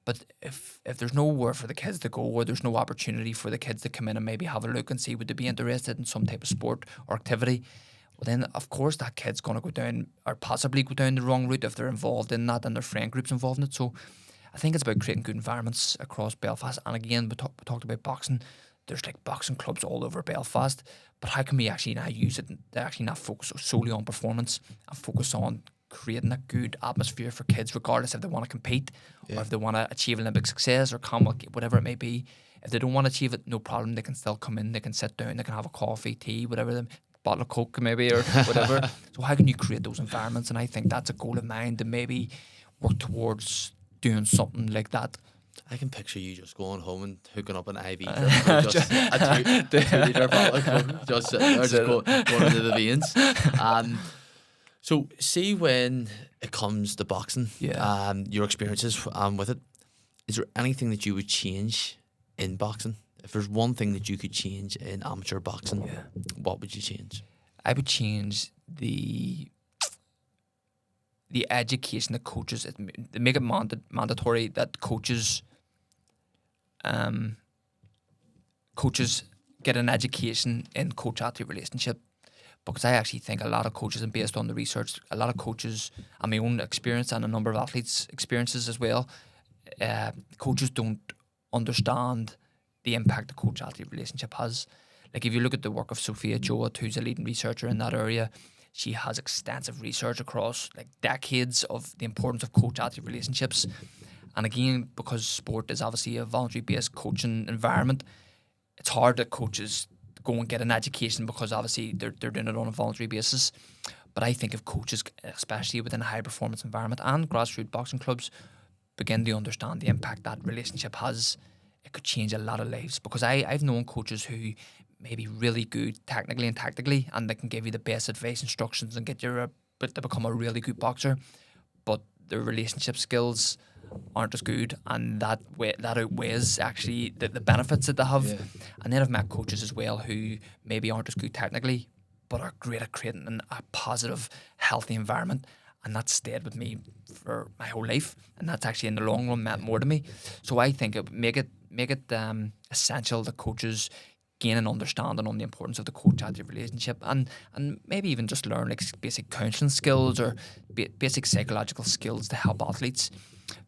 But if there's nowhere for the kids to go, or there's no opportunity for the kids to come in and maybe have a look and see would they be interested in some type of sport or activity, well then of course that kid's going to go down or possibly go down the wrong route if they're involved in that and their friend group's involved in it. So I think it's about creating good environments across Belfast. And again, we talked about boxing. There's like boxing clubs all over Belfast. But how can we actually now use it to actually not focus solely on performance and focus on creating a good atmosphere for kids, regardless if they want to compete or if they want to achieve Olympic success or whatever it may be. If they don't want to achieve it, no problem. They can still come in, they can sit down, they can have a coffee, tea, whatever, bottle of Coke maybe or whatever. So how can you create those environments? And I think that's a goal of mine to maybe work towards doing something like that. I can picture you just going home and hooking up an IV drip or just a 2 litre bottle of Coke, just sitting there, just going into the veins. So see when it comes to boxing, your experiences with it, is there anything that you would change in boxing? If there's one thing that you could change in amateur boxing, what would you change? I would change the education that coaches, make it mandatory that coaches get an education in coach-athlete relationship. Because I actually think a lot of coaches, and based on the research, a lot of coaches, and my own experience and a number of athletes' experiences as well, coaches don't understand the impact the coach-athlete relationship has. Like if you look at the work of Sophia Jowett, who's a leading researcher in that area, she has extensive research across like decades of the importance of coach-athlete relationships. And again, because sport is obviously a voluntary-based coaching environment, it's hard that coaches go and get an education because obviously they're doing it on a voluntary basis. But I think if coaches, especially within a high-performance environment and grassroots boxing clubs, begin to understand the impact that relationship has, it could change a lot of lives. Because I've known coaches who may be really good technically and tactically, and they can give you the best advice, instructions, and get you to become a really good boxer, but their relationship skills aren't as good, and that outweighs actually the benefits that they have. And then I've met coaches as well who maybe aren't as good technically, but are great at creating a positive, healthy environment, and that's stayed with me for my whole life, and that's actually in the long run meant more to me. So I think it make it essential that coaches gain an understanding on the importance of the coach-athlete relationship, and maybe even just learn like basic counselling skills or basic psychological skills to help athletes.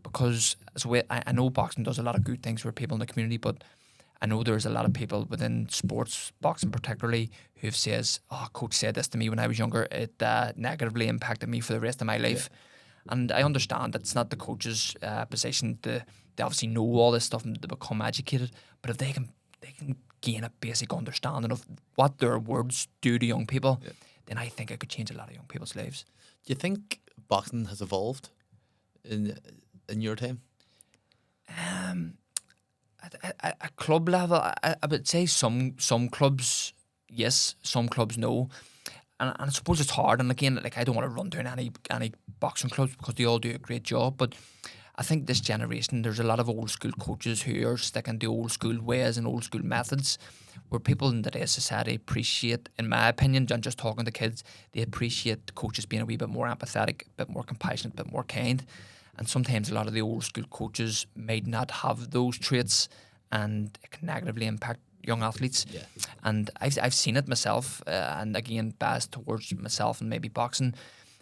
Because I know boxing does a lot of good things for people in the community, but I know there's a lot of people within sports, boxing particularly, who says, "Oh, coach said this to me when I was younger. It negatively impacted me for the rest of my life." And I understand that's not the coach's position to obviously know all this stuff and to become educated, but if they can gain a basic understanding of what their words do to young people, then I think it could change a lot of young people's lives. Do you think boxing has evolved in your time? At a club level, I would say some clubs, yes, some clubs no. And I suppose it's hard. And again, like I don't want to run down any boxing clubs because they all do a great job. But I think this generation, there's a lot of old school coaches who are sticking to old school ways and old school methods, where people in today's society appreciate, in my opinion, I'm just talking to kids, they appreciate coaches being a wee bit more empathetic, a bit more compassionate, a bit more kind. And sometimes a lot of the old school coaches may not have those traits, and it can negatively impact young athletes. Yeah. And I've seen it myself, and again, biased towards myself and maybe boxing.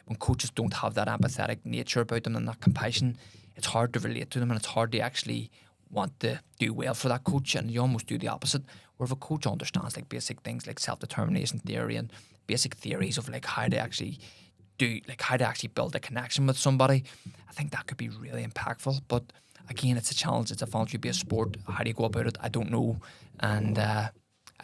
When coaches don't have that empathetic nature about them and that compassion, it's hard to relate to them, and it's hard to actually want to do well for that coach, and you almost do the opposite. Where if a coach understands like basic things like self-determination theory and basic theories of like how to actually build a connection with somebody, I think that could be really impactful. But again, it's a challenge. It's a voluntary-based sport. How do you go about it? I don't know. And I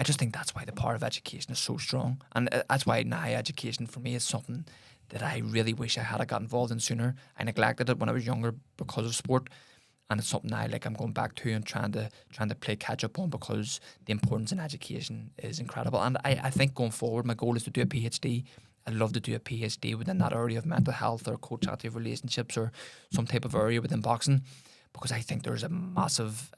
just think that's why the power of education is so strong. And that's why now education for me is something that I really wish I had got involved in sooner. I neglected it when I was younger because of sport. And it's something I'm going back to and trying to play catch up on, because the importance in education is incredible. And I think going forward, my goal is to do a PhD. I'd love to do a PhD within that area of mental health or coach-athlete relationships or some type of area within boxing, because I think there's a massive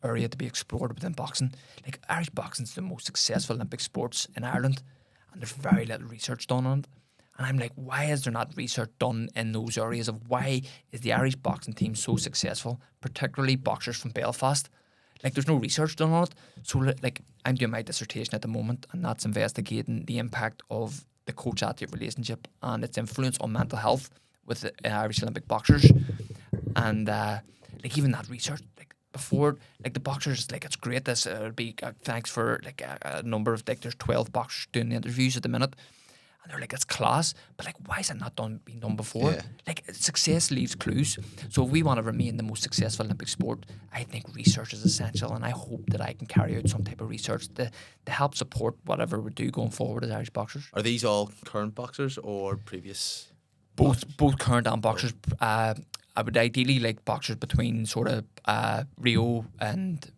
area to be explored within boxing. Like, Irish boxing is the most successful Olympic sports in Ireland, and there's very little research done on it. And I'm like, why is there not research done in those areas of why is the Irish boxing team so successful, particularly boxers from Belfast? Like, there's no research done on it. So, like, I'm doing my dissertation at the moment, and that's investigating the impact of the coach-athlete relationship and its influence on mental health with the Irish Olympic boxers. And, like, even that research, like, before, like, the boxers, like, it's great. This would be thanks for, like, a number of, like, there's 12 boxers doing the interviews at the minute. And they're like, it's class, but like, why is it not been done before? Yeah. Like, success leaves clues. So if we want to remain the most successful Olympic sport, I think research is essential, and I hope that I can carry out some type of research to help support whatever we do going forward as Irish boxers. Are these all current boxers or previous? Both current and boxers. I would ideally like boxers between sort of Rio and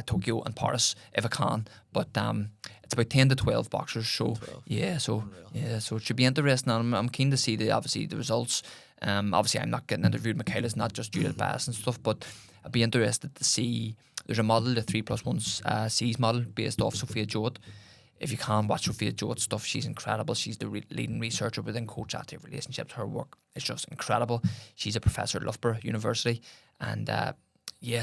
Tokyo and Paris if I can, but it's about 10 to 12 boxers, so 12. yeah, so it should be interesting. And I'm keen to see the results. Obviously, I'm not getting interviewed, Michaela's, not just due to bias and stuff, but I'd be interested to see. There's a model, the 3+1 C's model, based off Sophia Jowett. If you can watch Sophia Jowett's stuff, she's incredible. She's the leading researcher within coach-athlete relationships. Her work is just incredible. She's a professor at Loughborough University, and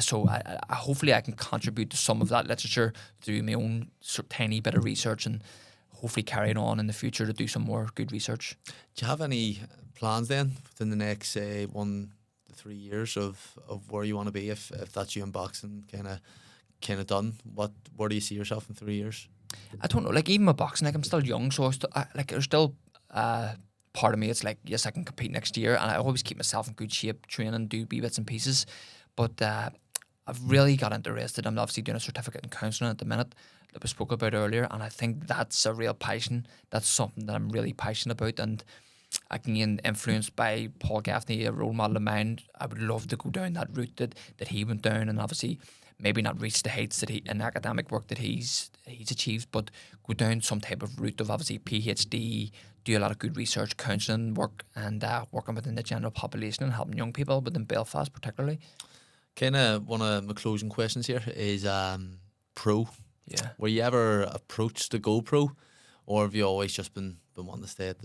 so I hopefully I can contribute to some of that literature through my own tiny bit of research, and hopefully carry it on in the future to do some more good research. Do you have any plans then within the next, say, 1 to 3 years of where you want to be if that's you in boxing kind of done? Where do you see yourself in 3 years? I don't know. Like, even with boxing, like, I'm still young, so there's still part of me. It's like, yes, I can compete next year, and I always keep myself in good shape, training, do wee bits and pieces. But I've really got interested. I'm obviously doing a certificate in counselling at the minute that we spoke about earlier, and I think that's a real passion. That's something that I'm really passionate about, and again, influenced by Paul Gaffney, a role model of mine. I would love to go down that route that he went down, and obviously maybe not reach the heights that he in academic work that he's achieved, but go down some type of route of obviously PhD, do a lot of good research, counselling work, and working within the general population and helping young people within Belfast particularly. Kind of one of my closing questions here is pro. Yeah. Were you ever approached to go pro, or have you always just been wanting to stay at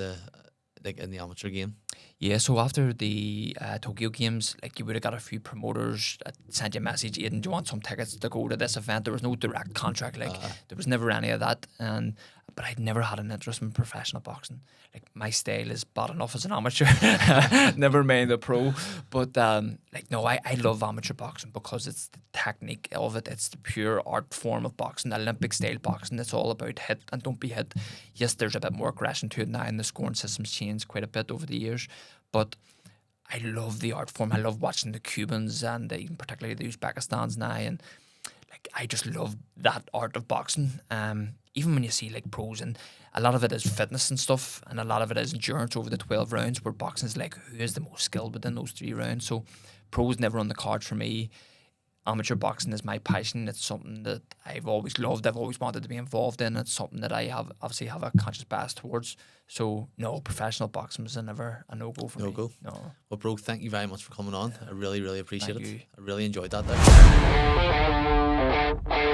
in the amateur game? Yeah, so after the Tokyo Games, like, you would have got a few promoters that sent you a message, Aidan, do you want some tickets to go to this event? There was no direct contract, like, there was never any of that, but I'd never had an interest in professional boxing. Like, my style is bad enough as an amateur, never mind a pro, but no, I love amateur boxing because it's the technique of it, it's the pure art form of boxing, Olympic style boxing. It's all about hit and don't be hit. Yes, there's a bit more aggression to it now, and the scoring system's changed quite a bit over the years, but I love the art form. I love watching the Cubans and even particularly the Uzbekistans now, and like, I just love that art of boxing. Even when you see like pros, and a lot of it is fitness and stuff, and a lot of it is endurance over the 12 rounds, where boxing is like, who is the most skilled within those 3 rounds. So pros never on the card for me. amateur boxing is my passion. It's something that I've always loved. I've always wanted to be involved in. It's something that I have obviously have a conscious bias towards. So no, professional boxing was never a no-go for me. No-go? No. Well, bro, thank you very much for coming on. I really, really appreciate Thank it. you. I really enjoyed that there.